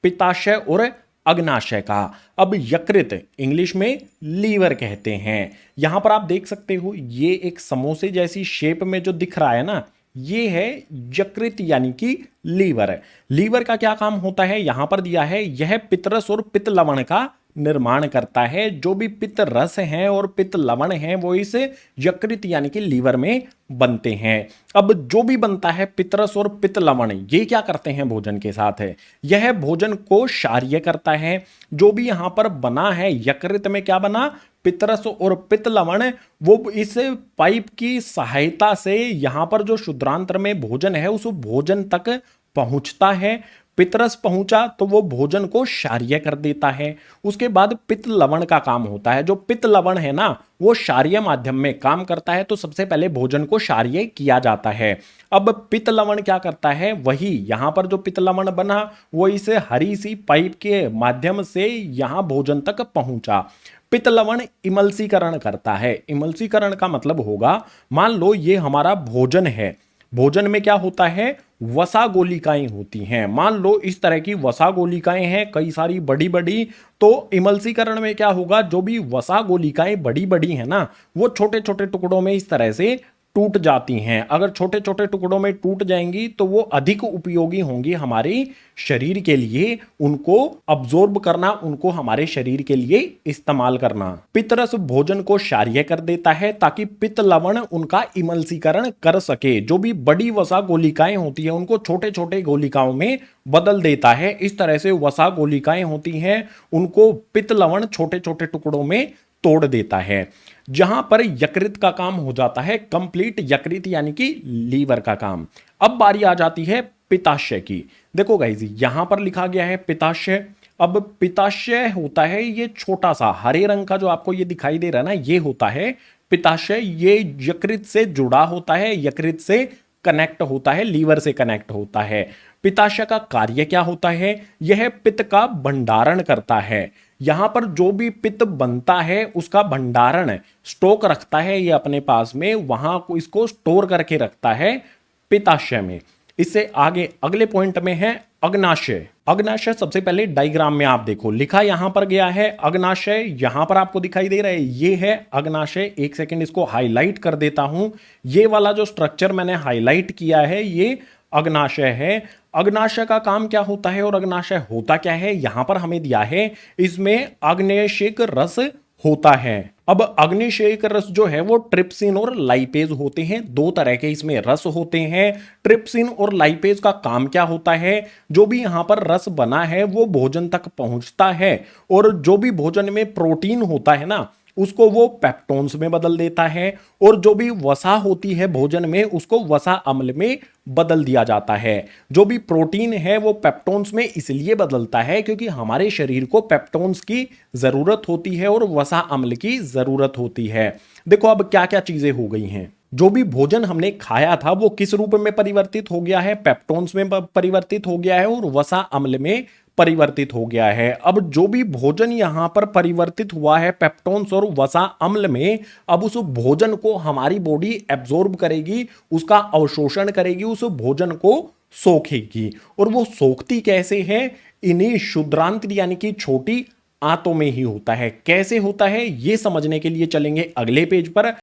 पित्ताशय और अग्नाशय का। अब यकृत इंग्लिश में लीवर कहते हैं। यहां पर आप देख सकते हो ये एक समोसे जैसी शेप में जो दिख रहा है ना, ये है यकृत यानी कि लीवर। लीवर का क्या काम होता है यहां पर दिया है, यह पितरस और पित्त लवण का निर्माण करता है। जो भी पित्त रस हैं और पित्त लवण हैं वो इस यकृत यानी कि लीवर में बनते हैं। अब जो भी बनता है पित्तरस और पित्त लवण, ये क्या करते हैं भोजन के साथ है, यह भोजन को क्षारीय करता है। जो भी यहां पर बना है यकृत में, क्या बना, पित्तरस और पित्त लवण, वो इस पाइप की सहायता से यहां पर जो शुद्रांत्र में भोजन है उस भोजन तक पहुंचता है। पितरस पहुंचा तो वो भोजन को क्षारीय कर देता है। उसके बाद पित्त लवण का काम होता है। जो पित्त लवण है ना वो क्षारीय माध्यम में काम करता है, तो सबसे पहले भोजन को क्षारीय किया जाता है। अब पित्त लवण क्या करता है, वही यहां पर जो पित्त लवण बना वो इस हरी सी पाइप के माध्यम से यहां भोजन तक पहुंचा। पित्त लवण इमल्सीकरण करता है। इमल्सीकरण का मतलब होगा, मान लो ये हमारा भोजन है, भोजन में क्या होता है, वसा गोलिकाएं होती हैं। मान लो इस तरह की वसा गोलिकाएं हैं कई सारी बड़ी बड़ी, तो इमल्सीकरण में क्या होगा, जो भी वसा गोलिकाएं बड़ी बड़ी हैं ना वो छोटे छोटे टुकड़ों में इस तरह से टूट जाती हैं। अगर छोटे छोटे टुकड़ों में टूट जाएंगी तो वो अधिक उपयोगी होंगी हमारे शरीर के लिए, उनको अब्जॉर्ब करना, उनको हमारे शरीर के लिए इस्तेमाल करना। पित्तरस भोजन को क्षारीय कर देता है ताकि पित्त लवण उनका इमल्सीकरण कर सके। जो भी बड़ी वसा गोलिकाएं होती है उनको छोटे छोटे गोलिकाओं में बदल देता है। इस तरह से वसा गोलिकाएं होती हैं उनको पित्त लवण छोटे छोटे टुकड़ों में तोड़ देता है। जहां पर यकृत का काम हो जाता है कंप्लीट, यकृत यानी कि लीवर का काम। अब बारी आ जाती है पित्ताशय की। देखो गाइस यहां पर लिखा गया है पित्ताशय। अब पित्ताशय होता है ये छोटा सा हरे रंग का जो आपको ये दिखाई दे रहा है ना, ये होता है पित्ताशय। ये यकृत से जुड़ा होता है, यकृत से कनेक्ट होता है, लीवर से कनेक्ट होता है। पित्ताशय का कार्य क्या होता है, यह पित्त का भंडारण करता है। यहां पर जो भी पित्त बनता है उसका भंडारण, स्टॉक रखता है ये अपने पास में, वहां को इसको स्टोर करके रखता है पित्ताशय में। इससे आगे अगले पॉइंट में है अग्नाशय। अग्नाशय सबसे पहले डायग्राम में आप देखो लिखा यहां पर गया है अग्नाशय, यहां पर आपको दिखाई दे रहा है ये है अग्नाशय। एक सेकंड इसको हाईलाइट कर देता हूं। ये वाला जो स्ट्रक्चर मैंने हाईलाइट किया है ये अग्नाशय है। अग्नाशय का काम क्या होता है और अग्नाशय होता क्या है, यहां पर हमें दिया है, इसमें आग्नेयशिक रस होता है। अब अग्निशयिक रस जो है वो ट्रिप्सिन और लाइपेज होते हैं, दो तरह के इसमें रस होते हैं। ट्रिप्सिन और लाइपेज का काम क्या होता है, जो भी यहां पर रस बना है वो भोजन तक पहुंचता है और जो भी भोजन में प्रोटीन होता है ना उसको वो पेप्टोन्स में बदल देता है, और जो भी वसा होती है भोजन में उसको वसा अम्ल में बदल दिया जाता है। जो भी प्रोटीन है वो पेप्टोन्स में इसलिए बदलता है क्योंकि हमारे शरीर को पेप्टोन्स की जरूरत होती है और वसा अम्ल की जरूरत होती है। देखो अब क्या क्या चीजें हो गई हैं। जो भी भोजन हमने खाया था वो किस रूप में परिवर्तित हो गया है, पेप्टोन्स में परिवर्तित हो गया है और वसा अम्ल में परिवर्तित हो गया है। अब जो भी भोजन यहां पर परिवर्तित हुआ है पेप्टोन्स और वसा अम्ल में, अब उस भोजन को हमारी बॉडी एब्जॉर्ब करेगी, उसका अवशोषण करेगी, उस भोजन को सोखेगी। और वो सोखती कैसे है, इन्हीं क्षुद्रांत्र यानी कि छोटी आंतों में ही होता है। कैसे होता है ये समझने के लिए चलेंगे अगले पेज पर।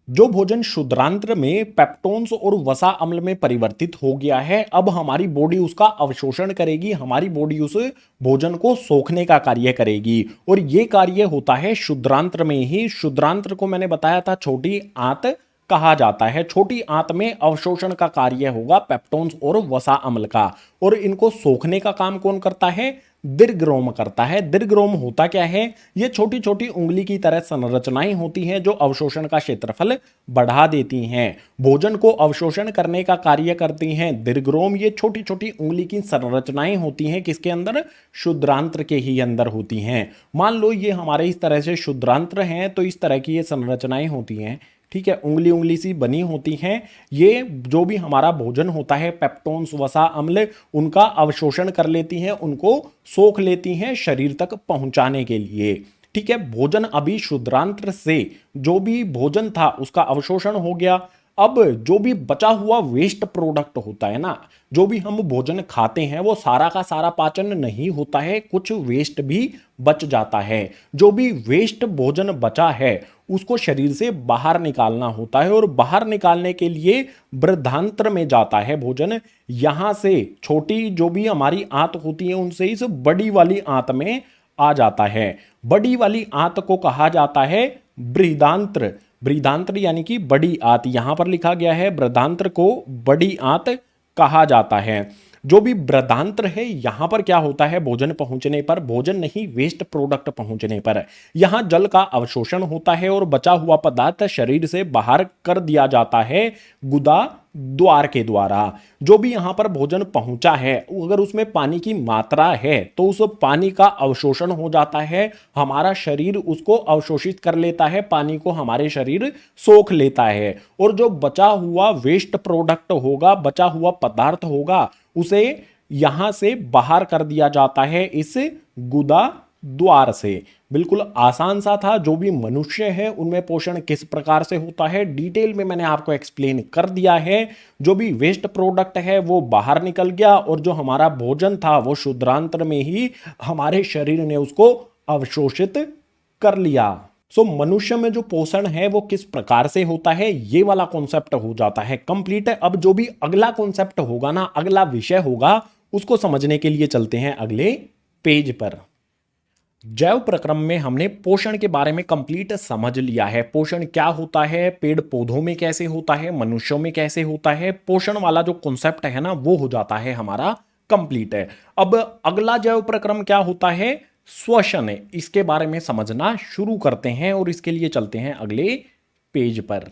जो भोजन क्षुद्रांत्र में पेप्टोन्स और वसा अम्ल में परिवर्तित हो गया है, अब हमारी बॉडी उसका अवशोषण करेगी, हमारी बॉडी उस भोजन को सोखने का कार्य करेगी, और ये कार्य होता है क्षुद्रांत्र में ही। क्षुद्रांत्र को मैंने बताया था छोटी आंत कहा जाता है। छोटी आंत में अवशोषण का कार्य होगा पेप्टोन्स और वसा अम्ल का, और इनको सोखने का काम कौन करता है, दीर्घरोम करता है। दीर्घरोम होता क्या है, ये छोटी छोटी उंगली की तरह संरचनाएं होती हैं जो अवशोषण का क्षेत्रफल बढ़ा देती हैं, भोजन को अवशोषण करने का कार्य करती हैं। दीर्घरोम ये छोटी छोटी उंगली की संरचनाएं होती हैं, किसके अंदर, क्षुद्रांत्र के ही अंदर होती हैं। मान लो ये हमारे इस तरह से क्षुद्रांत्र हैं तो इस तरह की ये संरचनाएं होती हैं, ठीक है, उंगली उंगली सी बनी होती हैं। ये जो भी हमारा भोजन होता है पेप्टोन्स वसा अम्ल उनका अवशोषण कर लेती हैं, उनको सोख लेती हैं शरीर तक पहुंचाने के लिए। ठीक है, भोजन अभी क्षुद्रांत्र से जो भी भोजन था उसका अवशोषण हो गया। अब जो भी बचा हुआ वेस्ट प्रोडक्ट होता है ना, जो भी हम भोजन खाते हैं वो सारा का सारा पाचन नहीं होता है, कुछ वेस्ट भी बच जाता है। जो भी वेस्ट भोजन बचा है उसको शरीर से बाहर निकालना होता है, और बाहर निकालने के लिए बृहदांत्र में जाता है भोजन। यहां से छोटी जो भी हमारी आंत होती है उनसे इस बड़ी वाली आंत में आ जाता है। बड़ी वाली आंत को कहा जाता है बृहदांत्र। बृहदांत्र यानी कि बड़ी आंत, यहां पर लिखा गया है बृहदांत्र को बड़ी आंत कहा जाता है। जो भी बृहदांत्र है यहां पर क्या होता है, भोजन पहुंचने पर, भोजन नहीं वेस्ट प्रोडक्ट पहुंचने पर यहां जल का अवशोषण होता है और बचा हुआ पदार्थ शरीर से बाहर कर दिया जाता है गुदा द्वार के द्वारा। जो भी यहां पर भोजन पहुंचा है अगर उसमें पानी की मात्रा है तो उस पानी का अवशोषण हो जाता है, हमारा शरीर उसको अवशोषित कर लेता है, पानी को हमारे शरीर सोख लेता है। और जो बचा हुआ वेस्ट प्रोडक्ट होगा, बचा हुआ पदार्थ होगा, उसे यहां से बाहर कर दिया जाता है इस गुदा द्वार से। बिल्कुल आसान सा था। जो भी मनुष्य है उनमें पोषण किस प्रकार से होता है डिटेल में मैंने आपको एक्सप्लेन कर दिया है। जो भी वेस्ट प्रोडक्ट है वो बाहर निकल गया और जो हमारा भोजन था वो शुद्रांत्र में ही हमारे शरीर ने उसको अवशोषित कर लिया। मनुष्य में जो पोषण है वो किस प्रकार से होता है, ये वाला कॉन्सेप्ट हो जाता है कंप्लीट। अब जो भी अगला कॉन्सेप्ट होगा ना, अगला विषय होगा, उसको समझने के लिए चलते हैं अगले पेज पर। जैव प्रक्रम में हमने पोषण के बारे में कंप्लीट समझ लिया है। पोषण क्या होता है, पेड़ पौधों में कैसे होता है, मनुष्यों में कैसे होता है, पोषण वाला जो कॉन्सेप्ट है ना वो हो जाता है हमारा कंप्लीट है। अब अगला जैव प्रक्रम क्या होता है, श्वसन। इसके बारे में समझना शुरू करते हैं और इसके लिए चलते हैं अगले पेज पर।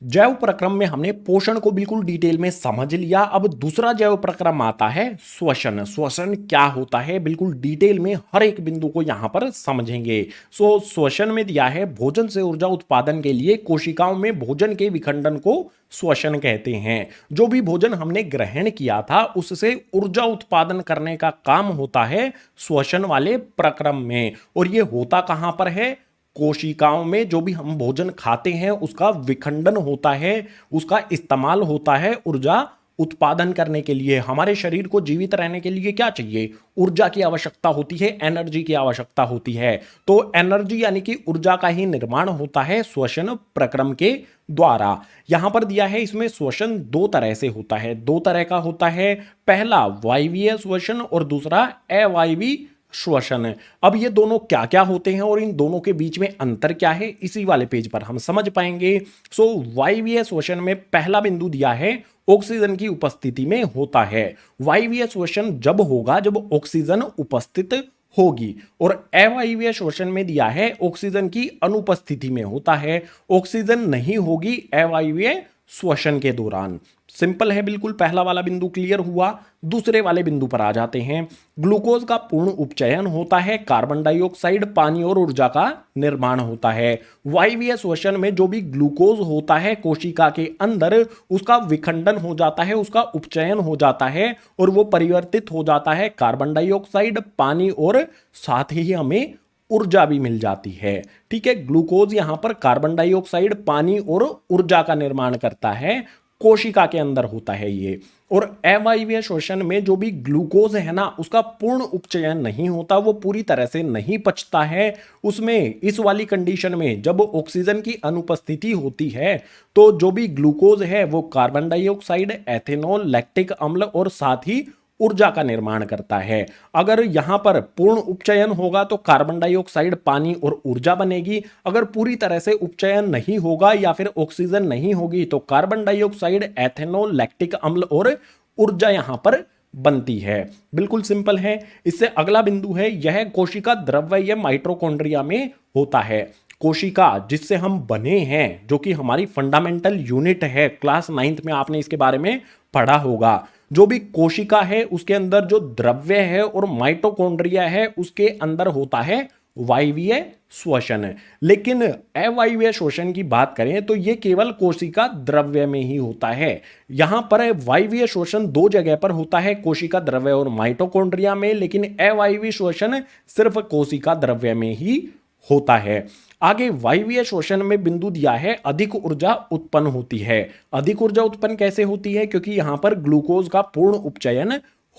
जैव प्रक्रम में हमने पोषण को बिल्कुल डिटेल में समझ लिया। अब दूसरा जैव प्रक्रम आता है श्वसन। श्वसन क्या होता है बिल्कुल डिटेल में हर एक बिंदु को यहां पर समझेंगे। श्वसन में दिया है भोजन से ऊर्जा उत्पादन के लिए कोशिकाओं में भोजन के विखंडन को श्वसन कहते हैं। जो भी भोजन हमने ग्रहण किया था उससे ऊर्जा उत्पादन करने का काम होता है श्वसन वाले प्रक्रम में। और ये होता कहां पर है, कोशिकाओं में। जो भी हम भोजन खाते हैं उसका विखंडन होता है, उसका इस्तेमाल होता है ऊर्जा उत्पादन करने के लिए। हमारे शरीर को जीवित रहने के लिए क्या चाहिए, ऊर्जा की आवश्यकता होती है, एनर्जी की आवश्यकता होती है। तो एनर्जी यानी कि ऊर्जा का ही निर्माण होता है श्वसन प्रक्रम के द्वारा। यहां पर दिया है इसमें श्वसन दो तरह से होता है, दो तरह का होता है। पहला वायवीय श्वसन और दूसरा अवायवी श्वसन। अब ये दोनों क्या क्या होते हैं और इन दोनों के बीच में अंतर क्या है, इसी वाले पेज पर हम समझ पाएंगे। वायवीय श्वसन में पहला बिंदु दिया है ऑक्सीजन की उपस्थिति में होता है। वायवीय श्वसन जब होगा जब ऑक्सीजन उपस्थित होगी। और अवायवीय श्वसन में दिया है ऑक्सीजन की अनुपस्थिति में होता है, ऑक्सीजन नहीं होगी अवायवीय श्वसन के दौरान। सिंपल है बिल्कुल, पहला वाला बिंदु क्लियर हुआ। दूसरे वाले बिंदु पर आ जाते हैं। ग्लूकोज का पूर्ण उपचयन होता है, कार्बन डाइऑक्साइड, पानी और ऊर्जा का निर्माण होता है। वायवीय श्वसन में जो भी ग्लूकोज होता है कोशिका के अंदर उसका विखंडन हो जाता है, उसका उपचयन हो जाता है और वो परिवर्तित हो जाता है कार्बन डाइऑक्साइड, पानी और साथ ही हमें ऊर्जा भी मिल जाती है। ठीक है, ग्लूकोज यहां पर कार्बन डाइऑक्साइड, पानी और ऊर्जा का निर्माण करता है, कोशिका के अंदर होता है ये। और अवायवीय श्वसन में जो भी ग्लूकोज है ना उसका पूर्ण उपचयन नहीं होता, वो पूरी तरह से नहीं पचता है। उसमें इस वाली कंडीशन में जब ऑक्सीजन की अनुपस्थिति होती है तो जो भी ग्लूकोज है वो कार्बन डाइऑक्साइड, एथेनॉल, लैक्टिक अम्ल और साथ ही ऊर्जा का निर्माण करता है। अगर यहां पर पूर्ण उपचयन होगा तो कार्बन डाइऑक्साइड, पानी और ऊर्जा बनेगी। अगर पूरी तरह से उपचयन नहीं होगा या फिर ऑक्सीजन नहीं होगी तो कार्बन डाइऑक्साइड, एथेनॉल, लैक्टिक अम्ल और ऊर्जा यहां पर बनती है। बिल्कुल सिंपल है। इससे अगला बिंदु है यह कोशिका द्रव्य या माइटोकॉन्ड्रिया में होता है। कोशिका जिससे हम बने हैं, जो कि हमारी फंडामेंटल यूनिट है, क्लास 9th में आपने इसके बारे में पढ़ा होगा। जो भी कोशिका है उसके अंदर जो द्रव्य है और माइटोकॉन्ड्रिया है उसके अंदर होता है वायवीय श्वसन। लेकिन अवायवीय श्वसन की बात करें तो यह केवल कोशिका द्रव्य में ही होता है। यहां पर वायवीय श्वसन दो जगह पर होता है, कोशिका द्रव्य और माइटोकॉन्ड्रिया में, लेकिन अवायवीय श्वसन सिर्फ कोशिका द्रव्य में ही होता है। आगे वायवीय श्वसन में बिंदु दिया है अधिक ऊर्जा उत्पन्न होती है। अधिक ऊर्जा उत्पन्न कैसे होती है, क्योंकि यहां पर ग्लूकोज का पूर्ण उपचयन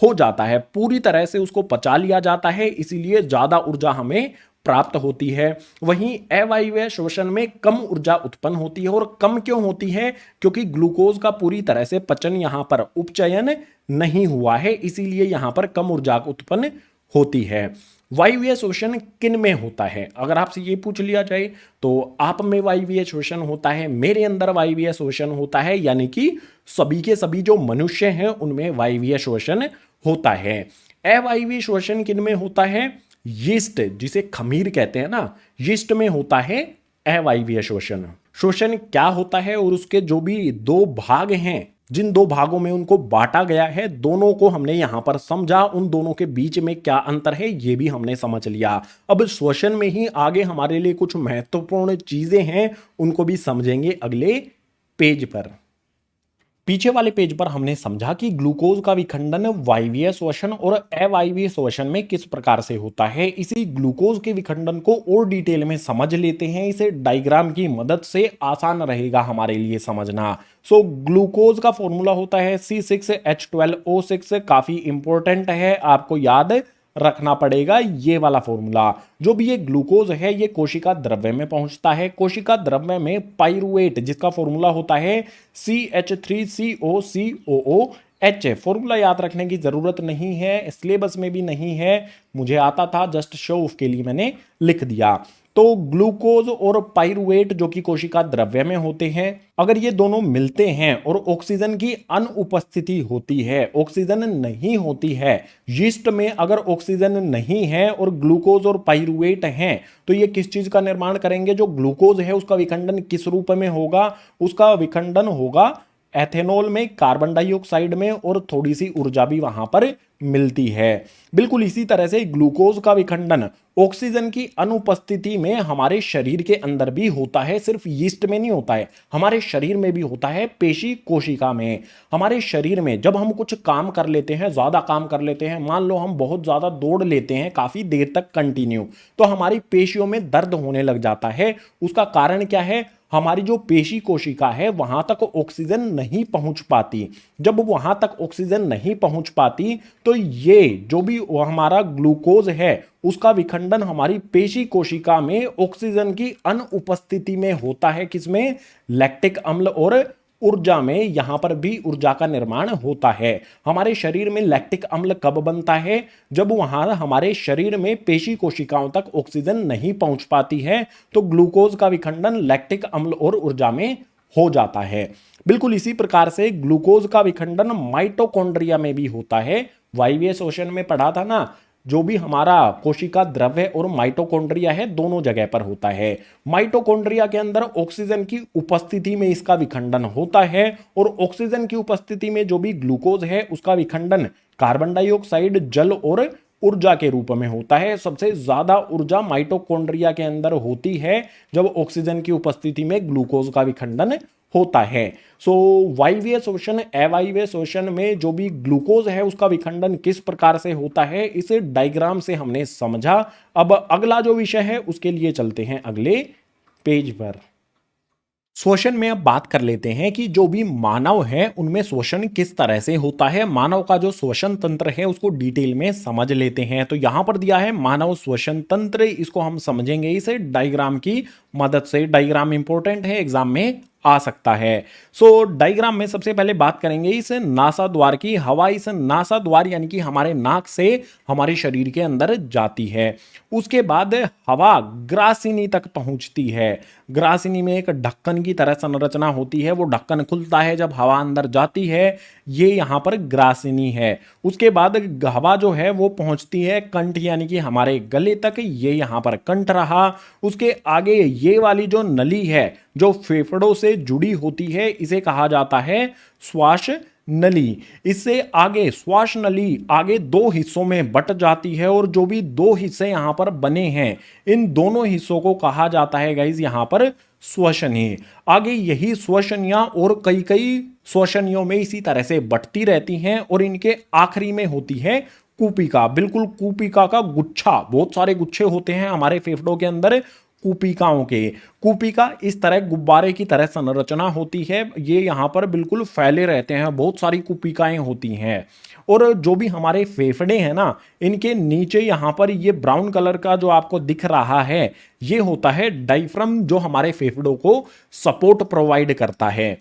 हो जाता है, पूरी तरह से उसको पचा लिया जाता है, इसीलिए ज्यादा ऊर्जा हमें प्राप्त होती है। वहीं अवायवीय श्वसन में कम ऊर्जा उत्पन्न होती है। और कम क्यों होती है, क्योंकि ग्लूकोज का पूरी तरह से पचन यहां पर उपचयन नहीं हुआ है, इसीलिए यहां पर कम ऊर्जा उत्पन्न होती है। वायवीय शोषण किन में होता है? अगर आपसे ये पूछ लिया जाए तो आप में वायवीय शोषण होता है, मेरे अंदर वायवीय शोषण होता है, यानी कि सभी के सभी जो मनुष्य हैं उनमें वायवीय शोषण होता है। अवायवीय शोषण किन में होता है? यीस्ट, जिसे खमीर कहते हैं ना, यीस्ट में होता है अवायवीय शोषण। शोषण क्या होता है और उसके जो भी दो भाग हैं, जिन दो भागों में उनको बांटा गया है, दोनों को हमने यहां पर समझा। उन दोनों के बीच में क्या अंतर है ये भी हमने समझ लिया। अब श्वसन में ही आगे हमारे लिए कुछ महत्वपूर्ण चीजें हैं, उनको भी समझेंगे अगले पेज पर। पीछे वाले पेज पर हमने समझा कि ग्लूकोज का विखंडन वायवीय श्वसन और अवायवीय श्वसन में किस प्रकार से होता है। इसी ग्लूकोज के विखंडन को और डिटेल में समझ लेते हैं, इसे डायग्राम की मदद से आसान रहेगा हमारे लिए समझना। ग्लूकोज का फॉर्मूला होता है C6H12O6, काफी इंपॉर्टेंट है, आपको याद रखना पड़ेगा ये वाला फॉर्मूला। जो भी ये ग्लूकोज है ये कोशिका द्रव्य में पहुंचता है। कोशिका द्रव्य में पाइरुवेट, जिसका फॉर्मूला होता है CH3COCOOH, फॉर्मूला याद रखने की जरूरत नहीं है, सिलेबस में भी नहीं है, मुझे आता था, जस्ट शो ऑफ के लिए मैंने लिख दिया। तो ग्लूकोज और पाइरुवेट जो कि कोशिका द्रव्य में होते हैं, अगर ये दोनों मिलते हैं और ऑक्सीजन की अनुपस्थिति होती है, ऑक्सीजन नहीं होती है, यीस्ट में अगर ऑक्सीजन नहीं है और ग्लूकोज और पाइरुवेट हैं, तो ये किस चीज का निर्माण करेंगे? जो ग्लूकोज है उसका विखंडन किस रूप में होगा? उसका विखंडन होगा एथेनॉल में, कार्बन डाइऑक्साइड में, और थोड़ी सी ऊर्जा भी वहां पर मिलती है। बिल्कुल इसी तरह से ग्लूकोज का विखंडन ऑक्सीजन की अनुपस्थिति में हमारे शरीर के अंदर भी होता है, सिर्फ यीस्ट में नहीं होता है, हमारे शरीर में भी होता है, पेशी कोशिका में। हमारे शरीर में जब हम कुछ काम कर लेते हैं, ज्यादा काम कर लेते हैं, मान लो हम बहुत ज्यादा दौड़ लेते हैं काफी देर तक कंटिन्यू, तो हमारी पेशियों में दर्द होने लग जाता है। उसका कारण क्या है? हमारी जो पेशी कोशिका है वहां तक ऑक्सीजन नहीं पहुंच पाती। जब वहां तक ऑक्सीजन नहीं पहुंच पाती तो ये जो भी हमारा ग्लूकोज है उसका विखंडन हमारी पेशी कोशिका में ऑक्सीजन की अनुपस्थिति में होता है। किसमें? लैक्टिक अम्ल और ऊर्जा में। यहां पर भी ऊर्जा का निर्माण होता है। हमारे शरीर में लैक्टिक अम्ल कब बनता है? जब वहां हमारे शरीर में पेशी कोशिकाओं तक ऑक्सीजन नहीं पहुंच पाती है, तो ग्लूकोज का विखंडन लैक्टिक अम्ल और ऊर्जा में हो जाता है। बिल्कुल इसी प्रकार से ग्लूकोज का विखंडन माइटोकॉन्ड्रिया में भी होता है। वायवीय शोषण में पढ़ा था ना, जो भी हमारा कोशिका द्रव्य और माइटोकॉन्ड्रिया है दोनों जगह पर होता है। माइटोकॉन्ड्रिया के अंदर ऑक्सीजन की उपस्थिति में इसका विखंडन होता है, और ऑक्सीजन की उपस्थिति में जो भी ग्लूकोज है उसका विखंडन कार्बन डाइऑक्साइड, जल और ऊर्जा के रूप में होता है। सबसे ज्यादा ऊर्जा माइटोकॉन्ड्रिया के अंदर होती है जब ऑक्सीजन की उपस्थिति में ग्लूकोज का विखंडन होता है। वायवीय शोषण, अवायवीय शोषण में जो भी ग्लूकोज है उसका विखंडन किस प्रकार से होता है, इसे डायग्राम से हमने समझा। अब अगला जो विषय है उसके लिए चलते हैं अगले पेज पर। शोषण में अब बात कर लेते हैं कि जो भी मानव है उनमें शोषण किस तरह से होता है। मानव का जो श्वसन तंत्र है उसको डिटेल में समझ लेते हैं। तो यहां पर दिया है मानव श्वसन तंत्र, इसको हम समझेंगे इसे डायग्राम की मदद से। डायग्राम इंपॉर्टेंट है, एग्जाम में आ सकता है। डायग्राम में सबसे पहले बात करेंगे इस नासा द्वार की। हवा इस नासा द्वार यानी कि हमारे नाक से हमारे शरीर के अंदर जाती है। उसके बाद हवा ग्रासिनी तक पहुंचती है। ग्रासिनी में एक ढक्कन की तरह संरचना होती है, वो ढक्कन खुलता है जब हवा अंदर जाती है, ये यहां पर ग्रासिनी है। उसके बाद हवा जो है वो पहुंचती है कंठ यानी कि हमारे गले तक, ये यहां पर कंठ रहा। उसके आगे ये वाली जो नली है जो फेफड़ों से जुड़ी होती है, इसे कहा जाता है श्वास नली। इससे आगे श्वास नली आगे दो हिस्सों में बट जाती है, और जो भी दो हिस्से यहां पर बने हैं इन दोनों हिस्सों को कहा जाता है गाइज यहां पर श्वसनी। आगे यही श्वसनियां और कई कई श्वसनियों में इसी तरह से बटती रहती हैं, और इनके आखिरी में होती है कूपिका। बिल्कुल कूपिका का गुच्छा, बहुत सारे गुच्छे होते हैं हमारे फेफड़ों के अंदर कूपिकाओं के। कूपिका इस तरह गुब्बारे की तरह संरचना होती है, ये यहां पर बिल्कुल फैले रहते हैं, बहुत सारी कूपिकाएं होती हैं। और जो भी हमारे फेफड़े हैं ना, इनके नीचे यहां पर ये ब्राउन कलर का जो आपको दिख रहा है, ये होता है डायफ्राम, जो हमारे फेफड़ों को सपोर्ट प्रोवाइड करता है।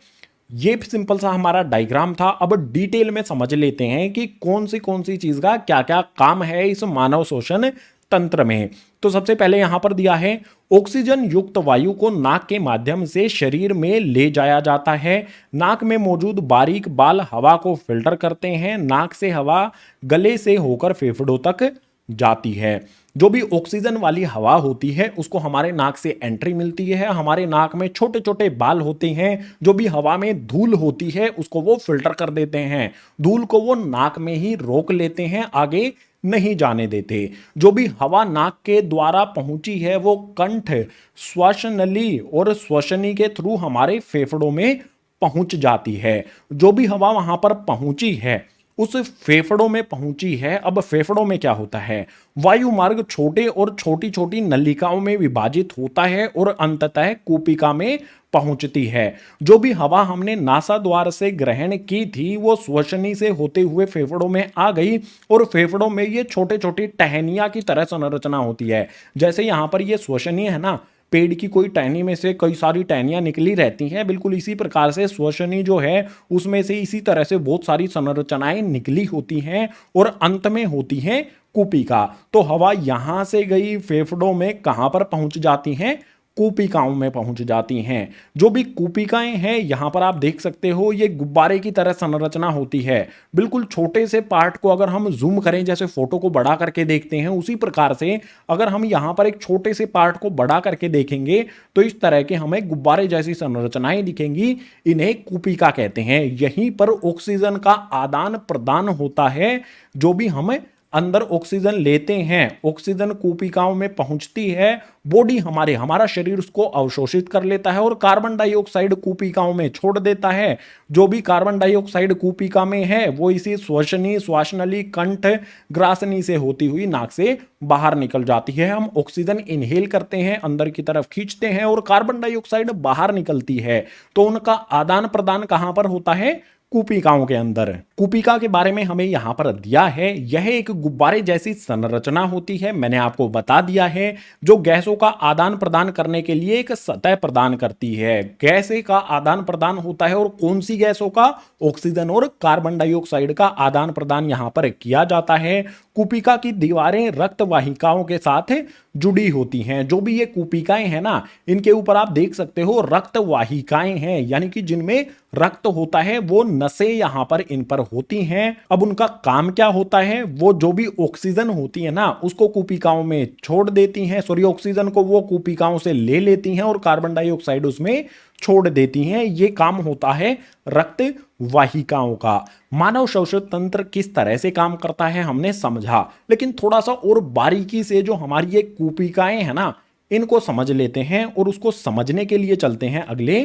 ये सिंपल सा हमारा डायग्राम था। अब डिटेल में समझ लेते हैं कि कौन सी चीज का क्या क्या काम है इस मानव श्वसन तंत्र में। तो सबसे पहले यहां पर दिया है ऑक्सीजन युक्त वायु को नाक के माध्यम से शरीर में ले जाया जाता है। नाक में मौजूद बारीक बाल हवा को फिल्टर करते हैं। नाक से हवा गले से होकर फेफड़ों तक जाती है। जो भी ऑक्सीजन वाली हवा होती है उसको हमारे नाक से एंट्री मिलती है। हमारे नाक में छोटे छोटे बाल होते हैं, जो भी हवा में धूल होती है उसको वो फिल्टर कर देते हैं। धूल को वो नाक में ही रोक लेते हैं, आगे नहीं जाने देते। जो भी हवा नाक के द्वारा पहुंची है वो कंठ, श्वासनली और श्वसनी के थ्रू हमारे फेफड़ों में पहुंच जाती है। जो भी हवा वहां पर पहुंची है उस फेफड़ों में पहुंची है। अब फेफड़ों में क्या होता है, वायु मार्ग छोटे और छोटी छोटी नलिकाओं में विभाजित होता है और अंततः कूपिका में पहुंचती है। जो भी हवा हमने नासा द्वार से ग्रहण की थी वो श्वसनी से होते हुए फेफड़ों में आ गई और फेफड़ों में ये छोटे छोटी टहनिया की तरह संरचना होती है। जैसे यहां पर ये श्वसनी है ना, पेड़ की कोई टहनी में से कई सारी टहनियां निकली रहती हैं, बिल्कुल इसी प्रकार से श्वसनी जो है उसमें से इसी तरह से बहुत सारी संरचनाएं निकली होती हैं और अंत में होती हैं कूपिका। तो हवा यहां से गई, फेफड़ों में कहां पर पहुंच जाती हैं, कूपिकाओं में पहुंच जाती हैं। जो भी कूपिकाएं हैं यहां पर आप देख सकते हो ये गुब्बारे की तरह संरचना होती है। बिल्कुल छोटे से पार्ट को अगर हम जूम करें, जैसे फोटो को बड़ा करके देखते हैं, उसी प्रकार से अगर हम यहां पर एक छोटे से पार्ट को बड़ा करके देखेंगे तो इस तरह के हमें गुब्बारे जैसी संरचनाएं दिखेंगी। इन्हें कूपिका कहते हैं। यहीं पर ऑक्सीजन का आदान प्रदान होता है। जो भी हमें अंदर ऑक्सीजन लेते हैं, ऑक्सीजन कूपिकाओं में पहुंचती है, बॉडी हमारा शरीर उसको अवशोषित कर लेता है और कार्बन डाइऑक्साइड कूपिकाओं में छोड़ देता है। जो भी कार्बन डाइऑक्साइड कूपिका में है वो इसी श्वसनी, श्वासनली, कंठ, ग्रासनी से होती हुई नाक से बाहर निकल जाती है। हम ऑक्सीजन इनहेल करते हैं, अंदर की तरफ खींचते हैं और कार्बन डाइऑक्साइड बाहर निकलती है। तो उनका आदान प्रदान कहां पर होता है, कूपिकाओं के अंदर। कूपिका के बारे में हमें यहां पर दिया है, यह एक गुब्बारे जैसी संरचना होती है। मैंने आपको बता दिया है जो गैसों का आदान प्रदान करने के लिए एक सतह प्रदान करती है। गैस का आदान प्रदान होता है और कौन सी गैसों का, ऑक्सीजन और कार्बन डाइऑक्साइड का आदान प्रदान यहां पर किया जाता है। कूपिका की दीवारें रक्त वाहिकाओं के साथ जुड़ी होती हैं। जो भी ये कूपिकाएं हैं ना, इनके ऊपर आप देख सकते हो रक्त वाहिकाएं हैं, यानी कि जिनमें रक्त होता है वो नसें यहां पर इन पर होती हैं। अब उनका काम क्या होता है, वो जो भी ऑक्सीजन होती है ना उसको कूपिकाओं में छोड़ देती हैं, सॉरी ऑक्सीजन को वो कूपिकाओं से ले लेती हैं और कार्बन डाइऑक्साइड उसमें छोड़ देती हैं। ये काम होता है रक्त वाहिकाओं का। मानव श्वसन तंत्र किस तरह से काम करता है हमने समझा, लेकिन थोड़ा सा और बारीकी से जो हमारी ये कूपिकाएं हैं ना इनको समझ लेते हैं और उसको समझने के लिए चलते हैं अगले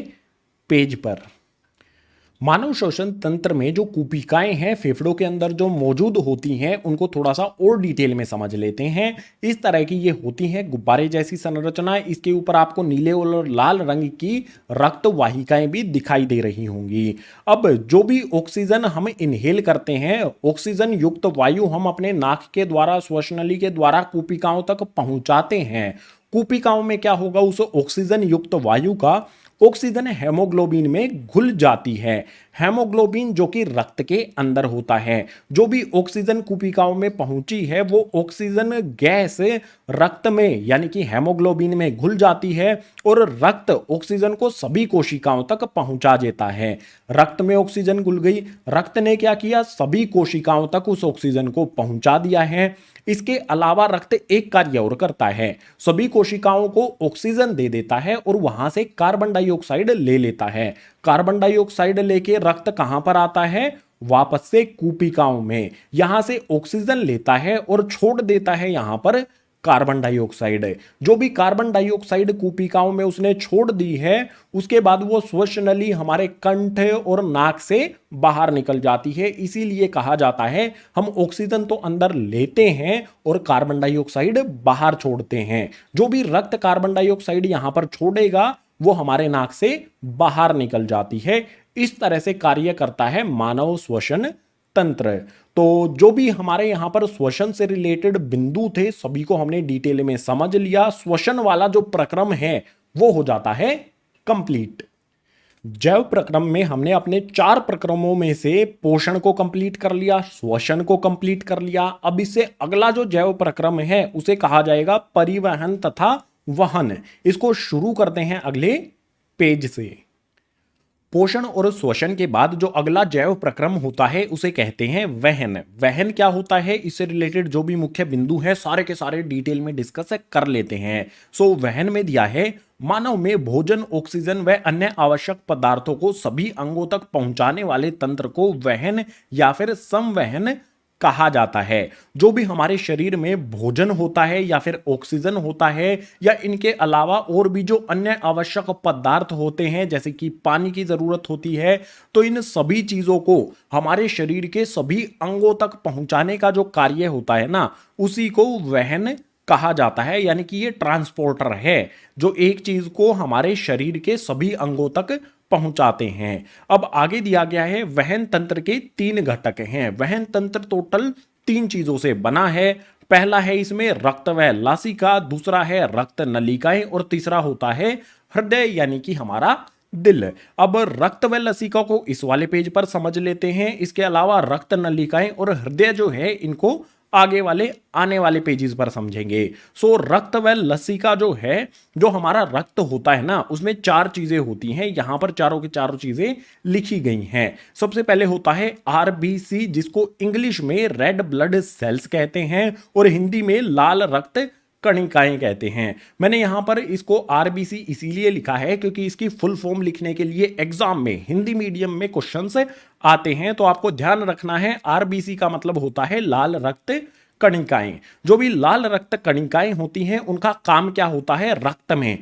पेज पर। मानव श्वसन तंत्र में जो कूपिकाएं हैं फेफड़ों के अंदर जो मौजूद होती हैं उनको थोड़ा सा और डिटेल में समझ लेते हैं। इस तरह की ये होती हैं गुब्बारे जैसी संरचना। इसके ऊपर आपको नीले और लाल रंग की रक्त वाहिकाएं भी दिखाई दे रही होंगी। अब जो भी ऑक्सीजन हम इनहेल करते हैं, ऑक्सीजन युक्त वायु हम अपने नाक के द्वारा, श्वसनली के द्वारा कूपिकाओं तक पहुंचाते हैं। कूपिकाओं में क्या होगा, उस ऑक्सीजन युक्त वायु का ऑक्सीजन हेमोग्लोबिन में घुल जाती है। हेमोग्लोबिन जो कि रक्त के अंदर होता है। जो भी ऑक्सीजन कूपिकाओं में पहुंची है वो ऑक्सीजन गैस रक्त में यानी कि हेमोग्लोबिन में घुल जाती है और रक्त ऑक्सीजन को सभी कोशिकाओं तक पहुंचा देता है। रक्त में ऑक्सीजन घुल गई, रक्त ने क्या किया, सभी कोशिकाओं तक उस ऑक्सीजन को पहुंचा दिया है। इसके अलावा रक्त एक कार्य और करता है, सभी कोशिकाओं को ऑक्सीजन दे देता है और वहां से कार्बन डाइऑक्साइड ले लेता है। कार्बन डाइऑक्साइड लेके रक्त कहां पर आता है, वापस से कूपिकाओं में। यहां से ऑक्सीजन लेता है और छोड़ देता है यहां पर कार्बन डाइऑक्साइड। जो भी कार्बन डाइऑक्साइड कूपिकाओं में उसने छोड़ दी है उसके बाद वो श्वसनली हमारे कंठ और नाक से बाहर निकल जाती है। इसीलिए कहा जाता है हम ऑक्सीजन तो अंदर लेते हैं और कार्बन डाइऑक्साइड बाहर छोड़ते हैं। जो भी रक्त कार्बन डाइऑक्साइड यहां पर छोड़ेगा वो हमारे नाक से बाहर निकल जाती है। इस तरह से कार्य करता है मानव श्वसन तंत्र। तो जो भी हमारे यहां पर श्वसन से रिलेटेड बिंदु थे सभी को हमने डिटेल में समझ लिया। श्वसन वाला जो प्रक्रम है वो हो जाता है कंप्लीट। जैव प्रक्रम में हमने अपने 4 प्रक्रमों में से पोषण को कंप्लीट कर लिया, श्वसन को कंप्लीट कर लिया। अब इससे अगला जो जैव प्रक्रम है उसे कहा जाएगा परिवहन तथा वहन। इसको शुरू करते हैं अगले पेज से। पोषण और श्वसन के बाद जो अगला जैव प्रक्रम होता है उसे कहते हैं वहन। वहन क्या होता है, इससे रिलेटेड जो भी मुख्य बिंदु है सारे के सारे डिटेल में डिस्कस कर लेते हैं। वहन में दिया है मानव में भोजन, ऑक्सीजन व अन्य आवश्यक पदार्थों को सभी अंगों तक पहुंचाने वाले तंत्र को वहन या फिर संवहन कहा जाता है। जो भी हमारे शरीर में भोजन होता है या फिर ऑक्सीजन होता है या इनके अलावा और भी जो अन्य आवश्यक पदार्थ होते हैं जैसे कि पानी की जरूरत होती है, तो इन सभी चीजों को हमारे शरीर के सभी अंगों तक पहुंचाने का जो कार्य होता है ना, उसी को वहन कहा जाता है। यानी कि ये ट्रांसपोर्टर है जो एक चीज को हमारे शरीर के सभी अंगों तक पहुंचाते हैं। अब आगे दिया गया है वहन तंत्र के 3 घटक हैं। वहन तंत्र टोटल 3 चीजों से बना है। पहला है इसमें रक्त व लासिका, दूसरा है रक्त नलिकाएं और तीसरा होता है हृदय यानी कि हमारा दिल। अब रक्त व लसिका को इस वाले पेज पर समझ लेते हैं। इसके अलावा रक्त नलिकाएं और हृदय जो है इनको आगे वाले आने वाले पेजेस पर समझेंगे। रक्त व लसिका जो है, जो हमारा रक्त होता है ना, उसमें 4 चीजें होती हैं। यहां पर चारों की चारों चीजें लिखी गई हैं। सबसे पहले होता है आरबीसी, जिसको इंग्लिश में रेड ब्लड सेल्स कहते हैं और हिंदी में लाल रक्त कणिकाएं कहते हैं। मैंने यहां पर इसको आरबीसी इसीलिए लिखा है क्योंकि इसकी फुल फॉर्म लिखने के लिए एग्जाम में हिंदी मीडियम में क्वेश्चंस आते हैं, तो आपको ध्यान रखना है आरबीसी का मतलब होता है लाल रक्त कणिकाएं। जो भी लाल रक्त कणिकाएं होती हैं उनका काम क्या होता है, रक्त में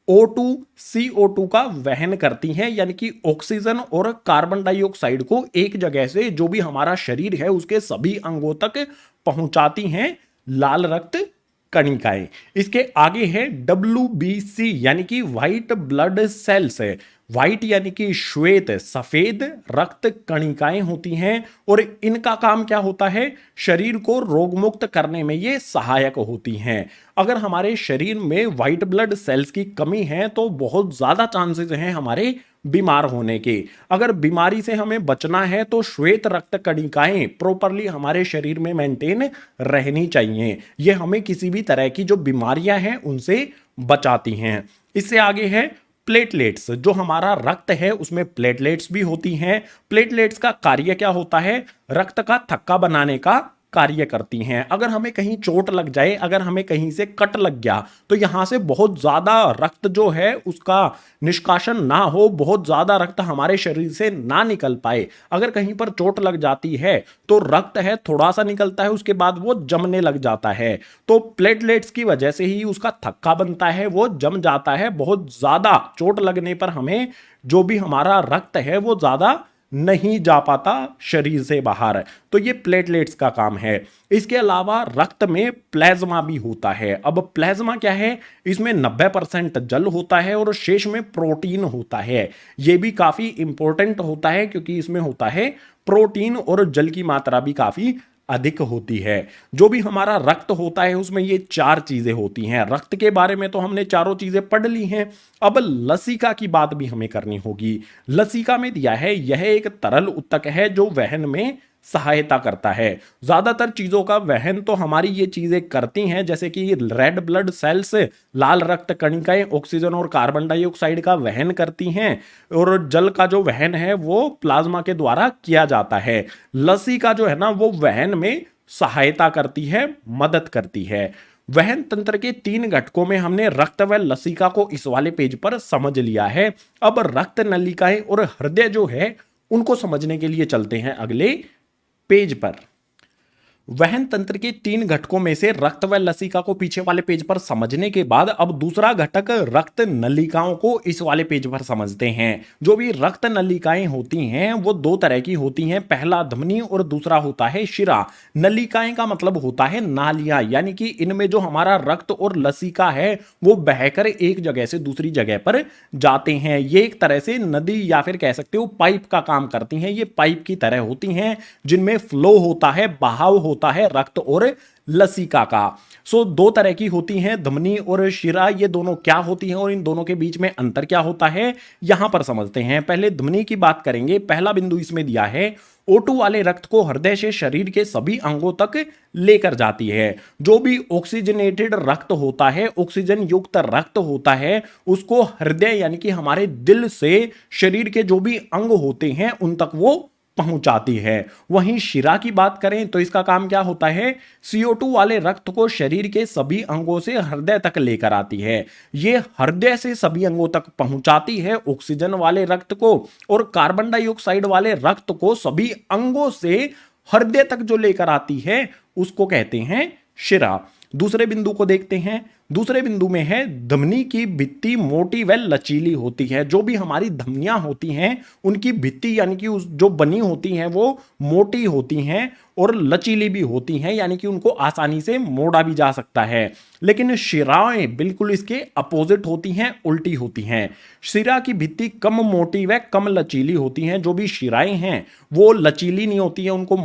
O2 CO2 का वहन करती हैं, यानी कि ऑक्सीजन और कार्बन डाइऑक्साइड को एक जगह से जो भी हमारा शरीर है उसके सभी अंगों तक पहुंचाती हैं लाल रक्त कणिकाएं। इसके आगे है WBC यानी कि व्हाइट ब्लड सेल्स है। व्हाइट यानी कि श्वेत, सफेद रक्त कणिकाएं होती हैं और इनका काम क्या होता है, शरीर को रोगमुक्त करने में ये सहायक होती हैं। अगर हमारे शरीर में व्हाइट ब्लड सेल्स की कमी है तो बहुत ज्यादा चांसेस हैं हमारे बीमार होने के। अगर बीमारी से हमें बचना है तो श्वेत रक्त कणिकाएं प्रॉपरली हमारे शरीर में मेंटेन रहनी चाहिए। ये हमें किसी भी तरह की जो बीमारियां हैं उनसे बचाती हैं। इससे आगे है प्लेटलेट्स। जो हमारा रक्त है उसमें प्लेटलेट्स भी होती हैं। प्लेटलेट्स का कार्य क्या होता है, रक्त का थक्का बनाने का कार्य करती हैं। अगर हमें कहीं चोट लग जाए, अगर हमें कहीं से कट लग गया, तो यहां से बहुत ज्यादा रक्त जो है उसका निष्कासन ना हो, बहुत ज्यादा रक्त हमारे शरीर से ना निकल पाए। अगर कहीं पर चोट लग जाती है तो रक्त है थोड़ा सा निकलता है, उसके बाद वो जमने लग जाता है। तो प्लेटलेट्स की वजह से ही उसका थक्का बनता है, वो जम जाता है। बहुत ज्यादा चोट लगने पर हमें जो भी हमारा रक्त है वो ज्यादा नहीं जा पाता शरीर से बाहर, तो ये प्लेटलेट्स का काम है। इसके अलावा रक्त में प्लाज्मा भी होता है। अब प्लाज्मा क्या है, इसमें 90% जल होता है और शेष में प्रोटीन होता है। ये भी काफी इंपॉर्टेंट होता है क्योंकि इसमें होता है प्रोटीन और जल की मात्रा भी काफी अधिक होती है। जो भी हमारा रक्त होता है उसमें ये 4 चीजें होती हैं। रक्त के बारे में तो हमने चारों चीजें पढ़ ली हैं। अब लसिका की बात भी हमें करनी होगी। लसिका में दिया है यह एक तरल उत्तक है जो वहन में सहायता करता है। ज्यादातर चीजों का वहन तो हमारी ये चीजें करती हैं, जैसे कि रेड ब्लड सेल्स लाल रक्त कणिकाएं ऑक्सीजन और कार्बन डाइऑक्साइड का वहन करती हैं और जल का जो वहन है वो प्लाज्मा के द्वारा किया जाता है। लसिका जो है ना वो वहन में सहायता करती है, मदद करती है। वहन तंत्र के 3 घटकों में हमने रक्त व लसिका को इस वाले पेज पर समझ लिया है। अब रक्त नलिकाएं और हृदय जो है उनको समझने के लिए चलते हैं अगले पेज पर। वहन तंत्र के 3 घटकों में से रक्त व लसिका को पीछे वाले पेज पर समझने के बाद अब दूसरा घटक रक्त नलिकाओं को इस वाले पेज पर समझते हैं। जो भी रक्त नलिकाएं होती हैं वो 2 तरह की होती हैं, पहला धमनी और दूसरा होता है शिरा। नलिकाएं का मतलब होता है नालियां, यानी कि इनमें जो हमारा रक्त और लसिका है वो बहकर एक जगह से दूसरी जगह पर जाते हैं। ये एक तरह से नदी या फिर कह सकते हो पाइप का काम करती हैं। ये पाइप की तरह होती हैं जिनमें फ्लो होता है, बहाव होता होता है रक्त और लसिका का। सो दो तरह की होती हैं धमनी और शिरा, ये दोनों क्या होती हैं और इन दोनों के बीच में अंतर क्या होता है यहां पर समझते हैं। पहले धमनी की बात करेंगे। पहला बिंदु इसमें दिया है O2 वाले रक्त को हृदय से शरीर के सभी अंगों तक लेकर जाती है। जो भी ऑक्सीजनेटेड रक्त होता है, ऑक्सीजन युक्त रक्त होता है, उसको हृदय यानी कि हमारे दिल से शरीर के जो भी अंग होते हैं उन तक वो पहुंचाती है। वहीं शिरा की बात करें तो इसका काम क्या होता है, CO2 वाले रक्त को शरीर के सभी अंगों से हृदय तक लेकर आती है। ये हृदय से सभी अंगों तक पहुंचाती है ऑक्सीजन वाले रक्त को, और कार्बन डाइऑक्साइड वाले रक्त को सभी अंगों से हृदय तक जो लेकर आती है उसको कहते हैं शिरा। दूसरे बिंदु को देखते हैं। दूसरे बिंदु में है धमनी की भित्ति मोटी व लचीली होती है। जो भी हमारी धमनियां होती हैं उनकी भित्ति यानी कि उस जो बनी होती हैं वो मोटी होती हैं और लचीली भी होती हैं, यानी कि उनको आसानी से मोड़ा भी जा सकता है। लेकिन शिराएं बिल्कुल इसके अपोजिट होती हैं, उल्टी होती हैं। शिरा की भित्ति कम मोटी व कम लचीली होती हैं। जो भी शिराएं हैं वो लचीली नहीं होती हैं, उनको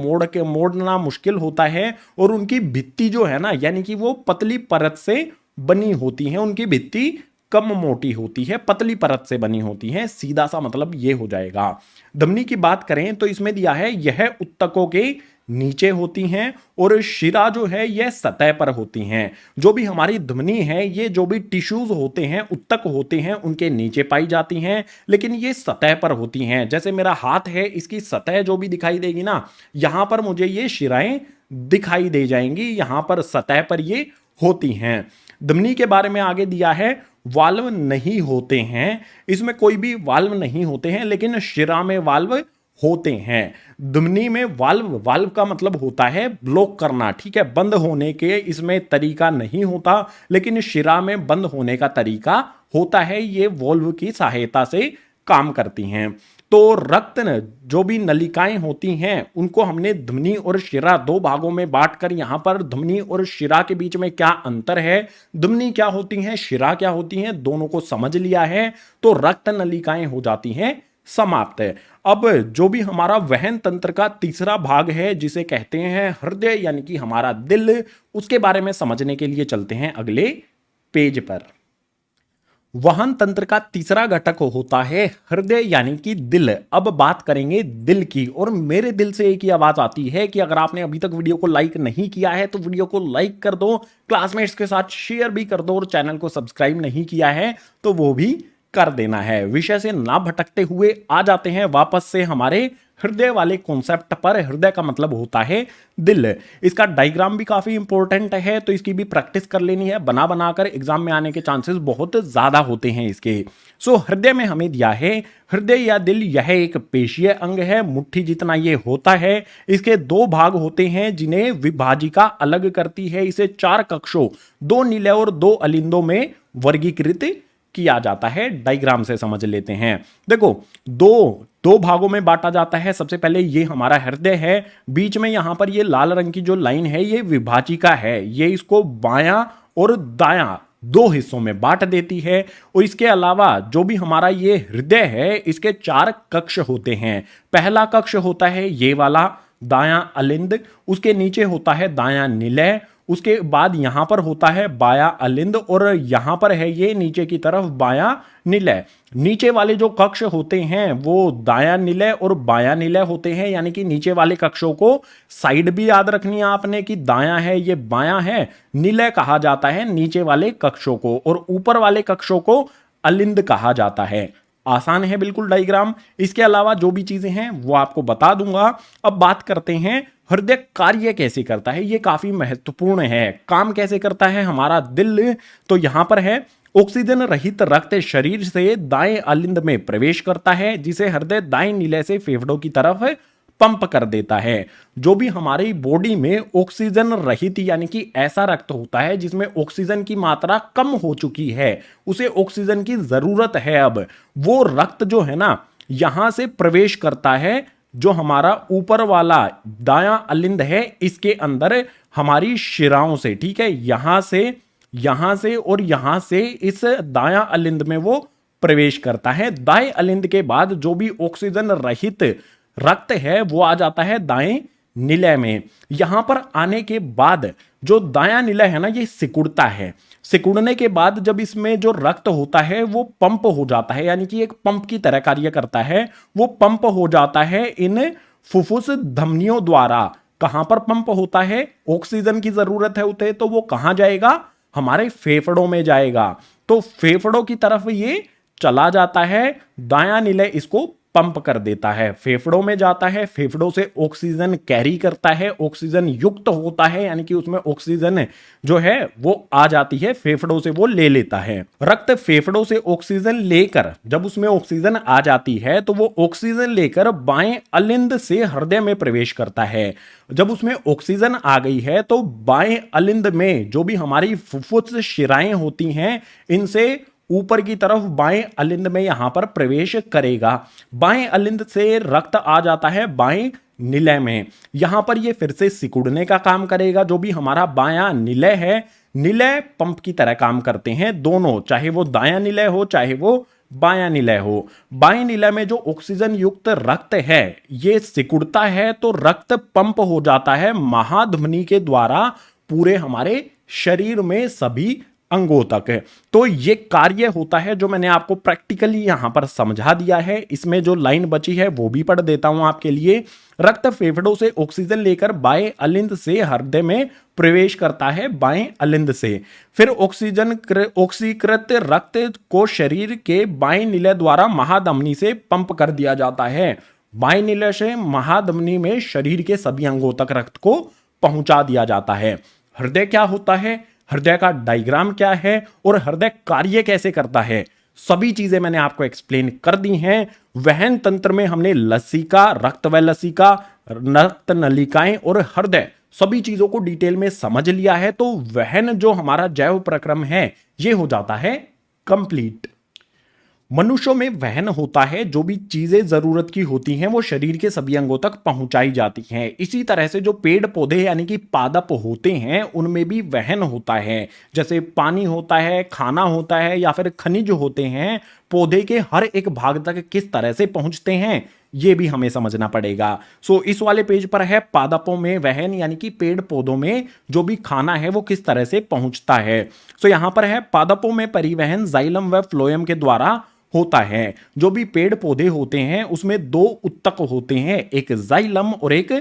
मोड़ना मुश्किल होता है, और उनकी भित्ति जो है ना यानी कि वो पतली परत से बनी होती हैं। उनकी भित्ति कम मोटी होती है, पतली परत से बनी होती है। सीधा सा मतलब ये हो जाएगा। धमनी की बात करें तो इसमें दिया है यह उत्तकों के नीचे होती हैं और शिरा जो है यह सतह पर होती हैं। जो भी हमारी धमनी है, ये जो भी टिश्यूज होते हैं, उत्तक होते हैं, उनके नीचे पाई जाती हैं, लेकिन ये सतह पर होती हैं। जैसे मेरा हाथ है, इसकी सतह जो भी दिखाई देगी ना, यहां पर मुझे ये शिराएं दिखाई दे जाएंगी, यहां पर सतह पर ये होती हैं। धमनी के बारे में आगे दिया है वाल्व नहीं होते हैं। इसमें कोई भी वाल्व नहीं होते हैं, लेकिन शिरा में वाल्व होते हैं। धमनी में वाल्व का मतलब होता है ब्लॉक करना, ठीक है, बंद होने के इसमें तरीका नहीं होता, लेकिन शिरा में बंद होने का तरीका होता है। ये वाल्व की सहायता से काम करती हैं। तो रक्त जो भी नलिकाएं होती हैं उनको हमने धमनी और शिरा दो भागों में बांटकर, यहां पर धमनी और शिरा के बीच में क्या अंतर है, धमनी क्या होती हैं, शिरा क्या होती हैं, दोनों को समझ लिया है तो रक्त नलिकाएं हो जाती हैं समाप्त है। अब जो भी हमारा वहन तंत्र का तीसरा भाग है जिसे कहते हैं हृदय यानी कि हमारा दिल, उसके बारे में समझने के लिए चलते हैं अगले पेज पर। वहन तंत्र का तीसरा घटक होता है हृदय यानी कि दिल। अब बात करेंगे दिल की, और मेरे दिल से एक ही आवाज आती है कि अगर आपने अभी तक वीडियो को लाइक नहीं किया है तो वीडियो को लाइक कर दो, क्लासमेट्स के साथ शेयर भी कर दो, और चैनल को सब्सक्राइब नहीं किया है तो वो भी कर देना है। विषय से ना भटकते हुए आ जाते हैं वापस से हमारे हृदय वाले कॉन्सेप्ट पर। हृदय का मतलब होता है दिल। इसका डायग्राम भी काफी इंपॉर्टेंट है, तो इसकी भी प्रैक्टिस कर लेनी है, बना बनाकर एग्जाम में आने के चांसेस बहुत ज्यादा होते हैं इसके। सो हृदय में हमें दिया है हृदय या दिल, यह एक पेशीय अंग है, मुट्ठी जितना ये होता है। इसके दो भाग होते हैं जिन्हें विभाजिका अलग करती है। इसे 4 कक्षों, 2 निलय और 2 अलिंदों में वर्गीकृत किया जाता है। डायग्राम से समझ लेते हैं। देखो दो भागों में बांटा जाता है। सबसे पहले ये हमारा हृदय है, बीच में यहां पर ये लाल रंग की जो लाइन है ये विभाजिका है, ये इसको बायां और दायां 2 हिस्सों में बांट देती है। और इसके अलावा जो भी हमारा ये हृदय है इसके 4 कक्ष होते हैं। पहला कक्ष होता है ये वाला दायां अलिंद, उसके नीचे होता है दायां निलय, उसके बाद यहां पर होता है बाया अलिंद, और यहां पर है ये नीचे की तरफ बाया निलय। नीचे वाले जो कक्ष होते हैं वो दाया निलय और बाया निलय होते हैं, यानी कि नीचे वाले कक्षों को साइड भी याद रखनी है आपने कि दाया है ये बाया है, निलय कहा जाता है नीचे वाले कक्षों को, और ऊपर वाले कक्षों को अलिंद कहा जाता है। आसान है बिल्कुल डायग्राम। इसके अलावा जो भी चीजें हैं वो आपको बता दूंगा। अब बात करते हैं हृदय कार्य कैसे करता है। ये काफी महत्वपूर्ण है। काम कैसे करता है हमारा दिल, तो यहां पर है ऑक्सीजन रहित रक्त शरीर से दाएं अलिंद में प्रवेश करता है, जिसे हृदय दाएं निलय से फेफड़ों की तरफ पंप कर देता है। जो भी हमारी बॉडी में ऑक्सीजन रहित यानी कि ऐसा रक्त होता है जिसमें ऑक्सीजन की मात्रा कम हो चुकी है, उसे ऑक्सीजन की जरूरत है, अब वो रक्त जो है ना यहां से प्रवेश करता है। जो हमारा ऊपर वाला दायां अलिंद है इसके अंदर हमारी शिराओं से, ठीक है, यहां से और यहां से इस दायां अलिंद में वो प्रवेश करता है। दाएं अलिंद के बाद जो भी ऑक्सीजन रहित रक्त है वो आ जाता है दाएं निलय में। यहां पर आने के बाद जो दायां निलय है ना, ये सिकुड़ता है। सिकुड़ने के बाद जब इसमें जो रक्त होता है वो पंप हो जाता है, यानी कि एक पंप की तरह कार्य करता है। वो पंप हो जाता है इन फुफ्फुस धमनियों द्वारा। कहां पर पंप होता है? ऑक्सीजन की जरूरत है उसे, तो वो कहां जाएगा? हमारे फेफड़ों में जाएगा। तो फेफड़ों की तरफ ये चला जाता है, दायां निलय इसको पंप कर देता है, फेफड़ों में जाता है, फेफड़ों से ऑक्सीजन कैरी करता है, ऑक्सीजन युक्त होता है, यानी कि उसमें ऑक्सीजन जो है वो आ जाती है, फेफड़ों से वो ले लेता है। रक्त फेफड़ों से ऑक्सीजन लेकर जब उसमें ऑक्सीजन आ जाती है तो वो ऑक्सीजन लेकर बाएं अलिंद से हृदय में प्रवेश करता है। जब उसमें ऑक्सीजन आ गई है तो बाएं अलिंद में जो भी हमारी फुफ्फुस शिराएं होती हैं, इनसे ऊपर की तरफ बाएं अलिंद में यहां पर प्रवेश करेगा। बाएं अलिंद से रक्त आ जाता है बाएं निलय में। यहां पर ये फिर से सिकुड़ने का काम करेगा। जो भी हमारा बायां निलय है, निलय पंप की तरह काम करते हैं दोनों, चाहे वो दायां निलय हो चाहे वो बायां निलय हो। बाएं निलय में जो ऑक्सीजन युक्त रक्त है ये सिकुड़ता है तो रक्त पंप हो जाता है महाधमनी के द्वारा पूरे हमारे शरीर में सभी अंगों तक। तो ये कार्य होता है जो मैंने आपको प्रैक्टिकली यहां पर समझा दिया है। इसमें जो लाइन बची है वो भी पढ़ देता हूं आपके लिए। रक्त फेफड़ों से ऑक्सीजन लेकर बाएं अलिंद से हृदय में प्रवेश करता है बाएं अलिंद से। फिर ऑक्सीकृत रक्त को शरीर के बाएं निलय द्वारा महाधमनी से पंप कर दिया जाता है। बाएं निलय से महाधमनी में शरीर के सभी अंगों तक रक्त को पहुंचा दिया जाता है। हृदय क्या होता है, हृदय का डायग्राम क्या है और हृदय कार्य कैसे करता है, सभी चीजें मैंने आपको एक्सप्लेन कर दी हैं। वहन तंत्र में हमने लसिका, रक्त व लसिका, रक्त नलिकाएं और हृदय सभी चीजों को डिटेल में समझ लिया है। तो वहन जो हमारा जैव प्रक्रम है ये हो जाता है कंप्लीट। मनुष्यों में वहन होता है, जो भी चीजें जरूरत की होती हैं वो शरीर के सभी अंगों तक पहुंचाई जाती हैं। इसी तरह से जो पेड़ पौधे यानी कि पादप होते हैं उनमें भी वहन होता है। जैसे पानी होता है, खाना होता है या फिर खनिज होते हैं, पौधे के हर एक भाग तक किस तरह से पहुंचते हैं ये भी हमें समझना पड़ेगा। सो इस वाले पेज पर है पादपों में वहन, यानी कि पेड़ पौधों में जो भी खाना है वो किस तरह से पहुंचता है। सो यहां पर है पादपों में परिवहन जाइलम व फ्लोएम के द्वारा होता है। जो भी पेड़ पौधे होते हैं उसमें दो उत्तक होते हैं, एक जाइलम और एक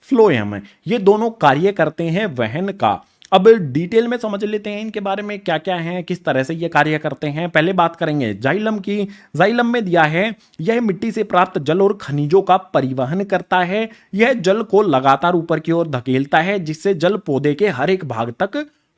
फ्लोएम। ये दोनों कार्य करते हैं वहन का। अब डिटेल में समझ लेते हैं इनके बारे में क्या क्या है, किस तरह से ये कार्य करते हैं। पहले बात करेंगे जाइलम की। जाइलम में दिया है यह मिट्टी से प्राप्त जल और खनिजों का परिवहन करता है। यह जल को लगातार ऊपर की ओर धकेलता है जिससे जल पौधे के हर एक भाग तक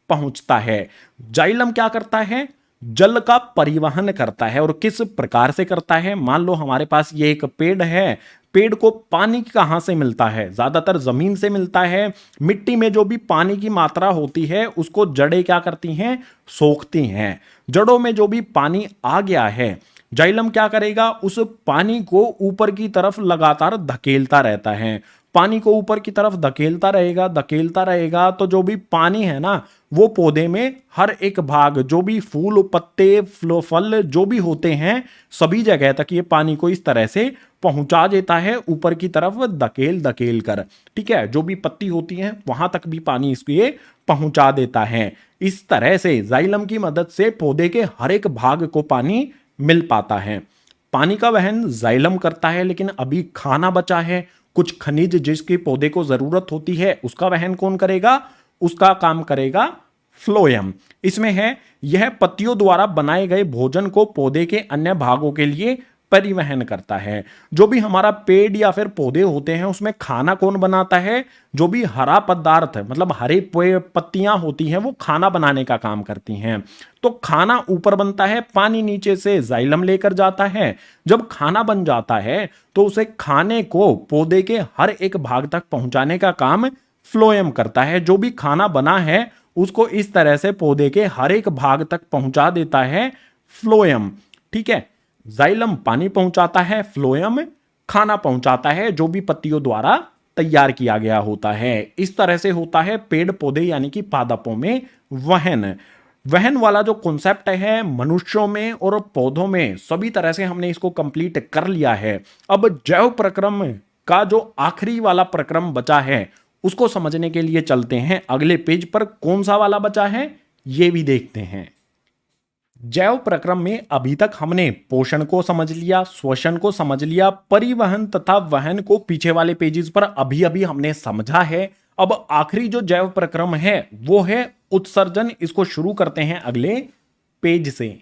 पहुंचता है। जाइलम क्या करता है? जल का परिवहन करता है। और किस प्रकार से करता है? मान लो हमारे पास ये एक पेड़ है, पेड़ को पानी कहां से मिलता है? ज्यादातर जमीन से मिलता है। मिट्टी में जो भी पानी की मात्रा होती है उसको जड़ें क्या करती हैं? सोखती हैं। जड़ों में जो भी पानी आ गया है, जाइलम क्या करेगा? उस पानी को ऊपर की तरफ लगातार धकेलता रहता है। पानी को ऊपर की तरफ धकेलता रहेगा तो जो भी पानी है ना वो पौधे में हर एक भाग, जो भी फूल पत्ते फल जो भी होते हैं सभी जगह तक ये पानी को इस तरह से पहुंचा देता है, ऊपर की तरफ धकेल कर। ठीक है, जो भी पत्ती होती है वहां तक भी पानी इसको ये पहुंचा देता है। इस तरह से जाइलम की मदद से पौधे के हर एक भाग को पानी मिल पाता है। पानी का वहन जाइलम करता है, लेकिन अभी खाना बचा है, कुछ खनिज जिसके पौधे को जरूरत होती है उसका वहन कौन करेगा? उसका काम करेगा फ्लोएम। इसमें है यह पत्तियों द्वारा बनाए गए भोजन को पौधे के अन्य भागों के लिए परिवहन करता है। जो भी हमारा पेड़ या फिर पौधे होते हैं उसमें खाना कौन बनाता है? जो भी हरा पदार्थ मतलब हरे पत्तियां होती हैं वो खाना बनाने का काम करती हैं। तो खाना ऊपर बनता है, पानी नीचे से जाइलम लेकर जाता है। जब खाना बन जाता है तो उसे खाने को पौधे के हर एक भाग तक पहुंचाने का काम फ्लोएम करता है। जो भी खाना बना है उसको इस तरह से पौधे के हर एक भाग तक पहुंचा देता है फ्लोएम। ठीक है, जाइलम पानी पहुंचाता है, फ्लोएम खाना पहुंचाता है जो भी पत्तियों द्वारा तैयार किया गया होता है। इस तरह से होता है पेड़ पौधे यानी कि पादपों में वहन। वहन वाला जो कॉन्सेप्ट है मनुष्यों में और पौधों में सभी तरह से हमने इसको कंप्लीट कर लिया है। अब जैव प्रक्रम का जो आखिरी वाला प्रक्रम बचा है उसको समझने के लिए चलते हैं। अगले पेज पर कौन सा वाला बचा है ये भी देखते हैं। जैव प्रक्रम में अभी तक हमने पोषण को समझ लिया, श्वसन को समझ लिया, परिवहन तथा वहन को पीछे वाले पेजेस पर अभी अभी हमने समझा है। अब आखिरी जो जैव प्रक्रम है वो है उत्सर्जन। इसको शुरू करते हैं अगले पेज से।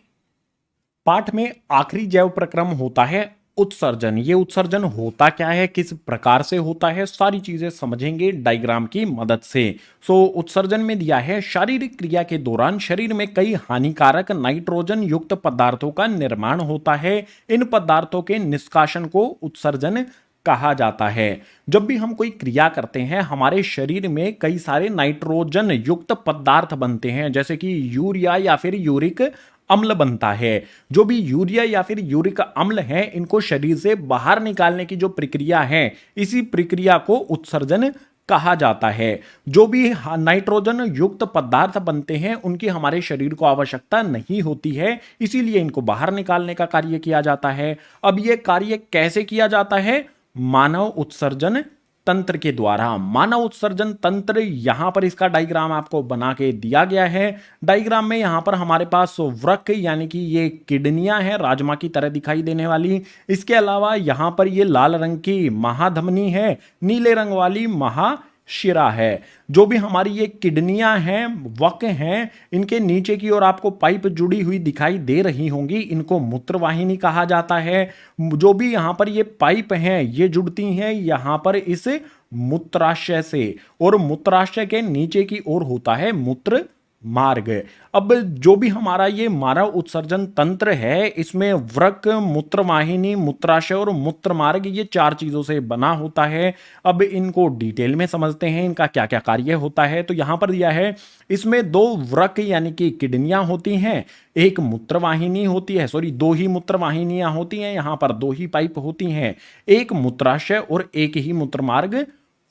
पाठ में आखिरी जैव प्रक्रम होता है उत्सर्जन। ये उत्सर्जन होता क्या है, किस प्रकार से होता है, सारी चीजें समझेंगे डायग्राम की मदद से। उत्सर्जन में दिया है शारीरिक क्रिया के दौरान शरीर में कई हानिकारक नाइट्रोजन युक्त पदार्थों का निर्माण होता है। इन पदार्थों के निष्कासन को उत्सर्जन कहा जाता है। जब भी हम कोई क्रिया करते हैं हमारे शरीर में कई सारे नाइट्रोजन युक्त पदार्थ बनते हैं, जैसे कि यूरिया या फिर यूरिक अम्ल बनता है। जो भी यूरिया या फिर यूरिक अम्ल है इनको शरीर से बाहर निकालने की जो प्रक्रिया है इसी प्रक्रिया को उत्सर्जन कहा जाता है। जो भी नाइट्रोजन युक्त पदार्थ बनते हैं उनकी हमारे शरीर को आवश्यकता नहीं होती है, इसीलिए इनको बाहर निकालने का कार्य किया जाता है। अब यह कार्य कैसे किया जाता है? मानव उत्सर्जन तंत्र के द्वारा। मानव उत्सर्जन तंत्र यहां पर इसका डायग्राम आपको बना के दिया गया है। डायग्राम में यहां पर हमारे पास वृक्क यानी कि ये किडनियां हैं राजमा की तरह दिखाई देने वाली। इसके अलावा यहां पर ये लाल रंग की महाधमनी है, नीले रंग वाली महाशिरा है। जो भी हमारी ये किडनियां हैं, वक हैं, इनके नीचे की ओर आपको पाइप जुड़ी हुई दिखाई दे रही होंगी, इनको मूत्रवाहिनी कहा जाता है। जो भी यहां पर ये पाइप हैं ये जुड़ती हैं यहां पर इस मूत्राशय से, और मूत्राशय के नीचे की ओर होता है मूत्र मार्ग। अब जो भी हमारा ये मानव उत्सर्जन तंत्र है इसमें वृक्क, मूत्रवाहिनी, मूत्राशय और मूत्र मार्ग ये चार चीजों से बना होता है। अब इनको डिटेल में समझते हैं, इनका क्या क्या कार्य होता है। तो यहां पर दिया है इसमें दो वृक्क यानी कि किडनियां होती हैं, एक मूत्रवाहिनी होती है, सॉरी दो ही मूत्रवाहिनियां होती हैं, यहां पर दो ही पाइप होती हैं, एक मूत्राशय और एक ही मूत्र मार्ग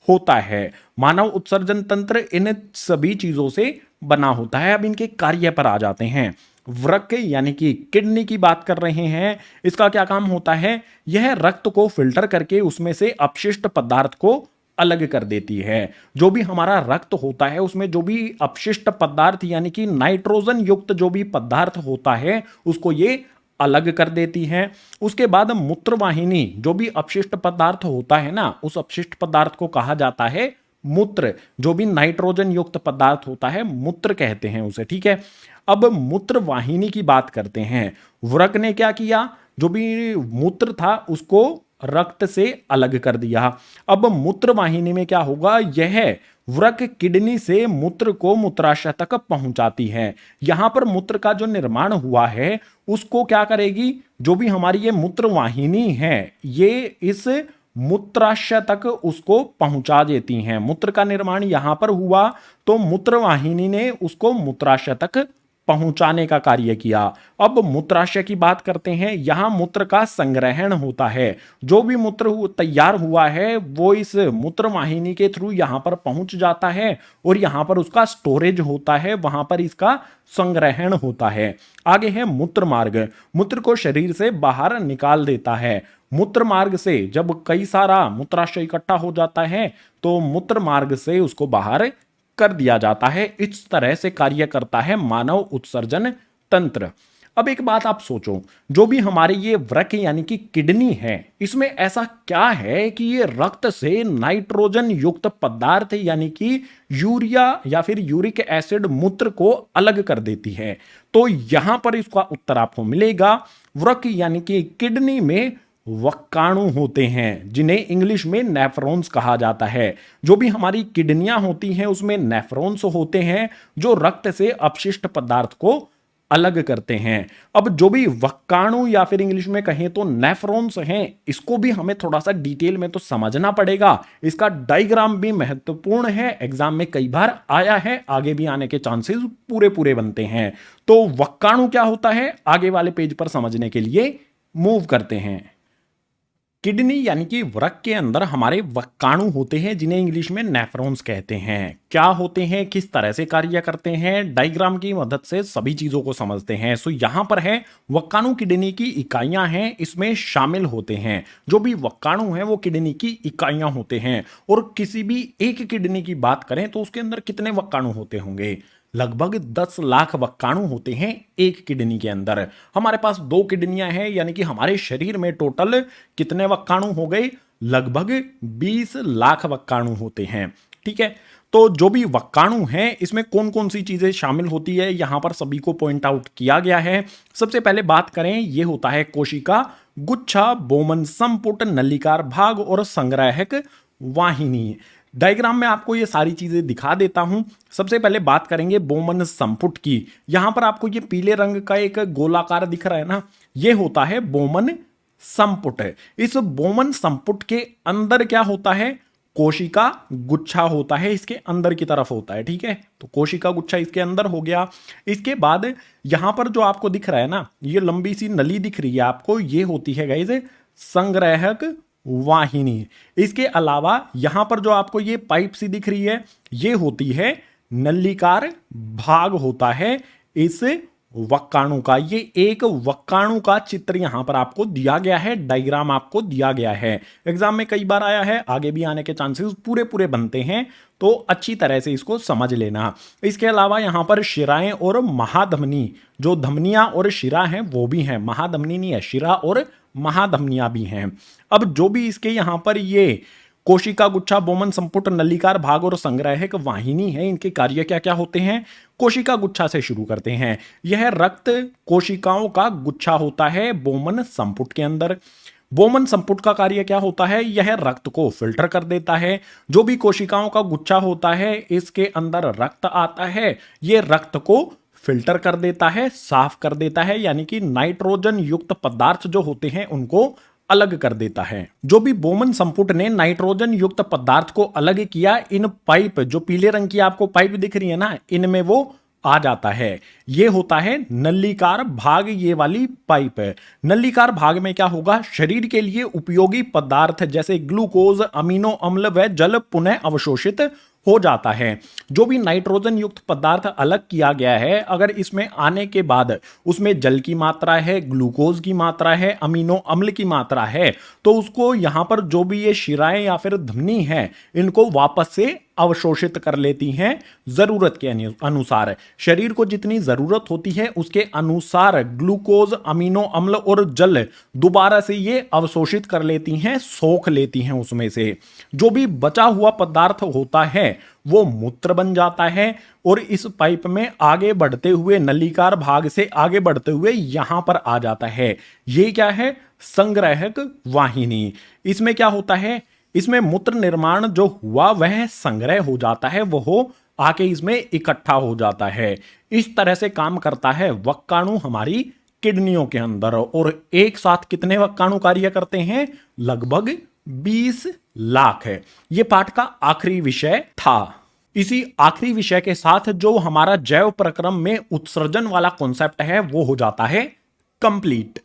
होता है। मानव उत्सर्जन तंत्र इन सभी चीजों से बना होता है। अब इनके कार्य पर आ जाते हैं। वृक्क यानी कि किडनी की बात कर रहे हैं, इसका क्या काम होता है? यह रक्त को फिल्टर करके उसमें से अपशिष्ट पदार्थ को अलग कर देती है। जो भी हमारा रक्त होता है उसमें जो भी अपशिष्ट पदार्थ यानी कि नाइट्रोजन युक्त जो भी पदार्थ होता है उसको ये अलग कर देती है। उसके बाद मूत्रवाहिनी जो भी अपशिष्ट पदार्थ होता है ना, उस अपशिष्ट पदार्थ को कहा जाता है मूत्र। जो भी नाइट्रोजन युक्त पदार्थ होता है मूत्र कहते हैं उसे, ठीक है। अब मूत्र वाहिनी की बात करते हैं। वृक्क ने क्या किया? जो भी मूत्र था उसको रक्त से अलग कर दिया। अब मूत्र वाहिनी में क्या होगा? यह वृक्क किडनी से मूत्र को मूत्राशय तक पहुंचाती है। यहां पर मूत्र का जो निर्माण हुआ है उसको क्या करेगी? जो भी हमारी ये मूत्र वाहिनी है ये इस मूत्राशय तक उसको पहुंचा देती हैं। मूत्र का निर्माण यहां पर हुआ तो मूत्रवाहिनी ने उसको मूत्राशय तक पहुंचाने का कार्य किया। अब मूत्राशय की बात करते हैं। यहां मूत्र का संग्रहण होता है। जो भी मूत्र तैयार हुआ है वो इस मूत्रवाहिनी के थ्रू यहां पर पहुंच जाता है और यहां पर उसका स्टोरेज होता है, वहां पर इसका संग्रहण होता है। आगे है मूत्र मार्ग। मूत्र को शरीर से बाहर निकाल देता है। मूत्र मार्ग से जब कई सारा मूत्राशय इकट्ठा हो जाता है तो मूत्र मार्ग से उसको बाहर कर दिया जाता है। इस तरह से कार्य करता है मानव उत्सर्जन तंत्र। अब एक बात आप सोचो, जो भी हमारे ये वृक्क यानी कि किडनी है इसमें ऐसा क्या है कि ये रक्त से नाइट्रोजन युक्त पदार्थ यानी कि यूरिया या फिर यूरिक एसिड मूत्र को अलग कर देती है? तो यहां पर इसका उत्तर आपको मिलेगा। वृक्क यानी कि किडनी में वक्काणु होते हैं जिन्हें इंग्लिश में नेफ्रॉन्स कहा जाता है। जो भी हमारी किडनियां होती हैं उसमें नेफ्रॉन्स होते हैं जो रक्त से अपशिष्ट पदार्थ को अलग करते हैं। अब जो भी वक्काणु या फिर इंग्लिश में कहें तो नेफ्रॉन्स हैं, इसको भी हमें थोड़ा सा डिटेल में तो समझना पड़ेगा। इसका डायग्राम भी महत्वपूर्ण है, एग्जाम में कई बार आया है, आगे भी आने के चांसेस पूरे पूरे बनते हैं। तो वक्काणु क्या होता है आगे वाले पेज पर समझने के लिए मूव करते हैं। किडनी यानी कि वृक्क के अंदर हमारे वक्काणु होते हैं जिन्हें इंग्लिश में नेफ्रॉन्स कहते हैं। क्या होते हैं, किस तरह से कार्य करते हैं, डायग्राम की मदद से सभी चीजों को समझते हैं। सो यहां पर है वक्काणु किडनी की इकाइयां हैं, इसमें शामिल होते हैं। जो भी वक्काणु हैं वो किडनी की इकाइयां होते हैं। और किसी भी एक किडनी की बात करें तो उसके अंदर कितने वक्काणु होते होंगे? लगभग 10 लाख वक्काणु होते हैं एक किडनी के अंदर। हमारे पास 2 किडनियां हैं, यानी कि हमारे शरीर में टोटल कितने वक्काणु हो गए? लगभग 20 लाख वक्काणु होते हैं। ठीक है, तो जो भी वक्काणु हैं इसमें कौन कौन सी चीजें शामिल होती है यहां पर सभी को पॉइंट आउट किया गया है। सबसे पहले बात करें, ये होता है कोशिका गुच्छा, बोमन संपुट, नलिकार भाग और संग्राहक वाहिनी। डायग्राम में आपको ये सारी चीजें दिखा देता हूं। सबसे पहले बात करेंगे बोमन संपुट की। यहां पर आपको ये पीले रंग का एक गोलाकार दिख रहा है ना, ये होता है बोमन संपुट। इस बोमन संपुट के अंदर क्या होता है? कोशिका गुच्छा होता है, इसके अंदर की तरफ होता है। ठीक है, तो कोशिका गुच्छा इसके अंदर हो गया। इसके बाद यहां पर जो आपको दिख रहा है ना, ये लंबी सी नली दिख रही है आपको, ये होती है गाइस संग्राहक वाहिनी। इसके अलावा यहां पर जो आपको ये पाइप सी दिख रही है, ये होती है नलिकार भाग होता है इस वक्काणु का। ये एक वक्काणु का चित्र यहां पर आपको दिया गया है, डायग्राम आपको दिया गया है। एग्जाम में कई बार आया है, आगे भी आने के चांसेस पूरे पूरे बनते हैं, तो अच्छी तरह से इसको समझ लेना। इसके अलावा यहां पर शिराएं और महाधमनी, जो धमनियां और शिरा हैं वो भी हैं, महाधमनी नहीं है, शिरा और महाधमनियां भी हैं। अब जो भी इसके यहां पर ये कोशिका गुच्छा, बोमन संपुट, नलिकार भाग और संग्राहक वाहिनी है, इनके कार्य क्या क्या होते हैं? कोशिका गुच्छा से शुरू करते हैं। यह रक्त कोशिकाओं का गुच्छा होता है बोमन संपुट के अंदर। बोमन संपुट का कार्य क्या होता है? यह रक्त को फिल्टर कर देता है। जो भी कोशिकाओं का गुच्छा होता है इसके अंदर रक्त आता है, यह रक्त को फिल्टर कर देता है, साफ कर देता है, यानी कि नाइट्रोजन युक्त पदार्थ जो होते हैं उनको अलग कर देता है। जो भी बोमन संपुट ने नाइट्रोजन युक्त पदार्थ को अलग किया, इन पाइप, जो पीले रंग की आपको पाइप दिख रही है ना, इनमें वो आ जाता है। ये होता है नलिकार भाग, ये वाली पाइप है। नलिकार भाग में क्या होगा? शरीर के लिए उपयोगी पदार्थ जैसे ग्लूकोज, अमीनो अम्ल व जल पुनः अवशोषित हो जाता है। जो भी नाइट्रोजन युक्त पदार्थ अलग किया गया है, अगर इसमें आने के बाद उसमें जल की मात्रा है, ग्लूकोज की मात्रा है, अमीनो अम्ल की मात्रा है, तो उसको यहां पर जो भी ये शिराएं या फिर धमनी है, इनको वापस से अवशोषित कर लेती हैं जरूरत के अनुसार। शरीर को जितनी जरूरत होती है उसके अनुसार ग्लूकोज, अमीनो अम्ल और जल दोबारा से ये अवशोषित कर लेती हैं, सोख लेती हैं उसमें से। जो भी बचा हुआ पदार्थ होता है वो मूत्र बन जाता है और इस पाइप में आगे बढ़ते हुए, नलिकार भाग से आगे बढ़ते हुए यहां पर आ जाता है। ये क्या है? संग्राहक वाहिनी। इसमें क्या होता है? इसमें मूत्र निर्माण जो हुआ वह संग्रह हो जाता है, वह आके इसमें इकट्ठा हो जाता है। इस तरह से काम करता है वक्काणु हमारी किडनियों के अंदर। और एक साथ कितने वक्काणु कार्य करते हैं? लगभग 20 लाख है। यह पाठ का आखिरी विषय था। इसी आखिरी विषय के साथ जो हमारा जैव प्रक्रम में उत्सर्जन वाला कॉन्सेप्ट है वो हो जाता है कंप्लीट।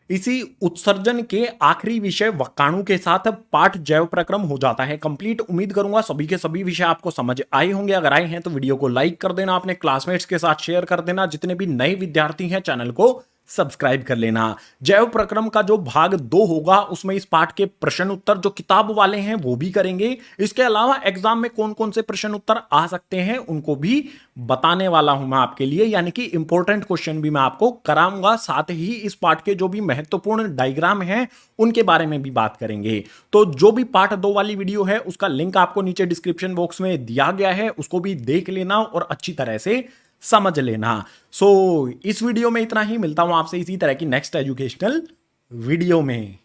इसी उत्सर्जन के आखिरी विषय वक्काणु के साथ पाठ जैव प्रक्रम हो जाता है कंप्लीट। उम्मीद करूंगा सभी के सभी विषय आपको समझ आए होंगे। अगर आए हैं तो वीडियो को लाइक कर देना, अपने क्लासमेट्स के साथ शेयर कर देना, जितने भी नए विद्यार्थी हैं चैनल को सब्सक्राइब कर लेना। जैव प्रक्रम का जो भाग 2 होगा उसमें इस पाठ के प्रश्न उत्तर जो किताब वाले हैं वो भी करेंगे। इसके अलावा एग्जाम में कौन कौन से प्रश्न उत्तर आ सकते हैं उनको भी बताने वाला हूं मैं आपके लिए, यानी कि इंपॉर्टेंट क्वेश्चन भी मैं आपको कराऊंगा। साथ ही इस पाठ के जो भी महत्वपूर्ण डायग्राम हैं उनके बारे में भी बात करेंगे। तो जो भी पार्ट 2 वाली वीडियो है उसका लिंक आपको नीचे डिस्क्रिप्शन बॉक्स में दिया गया है, उसको भी देख लेना और अच्छी तरह से समझ लेना। सो इस वीडियो में इतना ही। मिलता हूं आपसे इसी तरह की नेक्स्ट एजुकेशनल वीडियो में।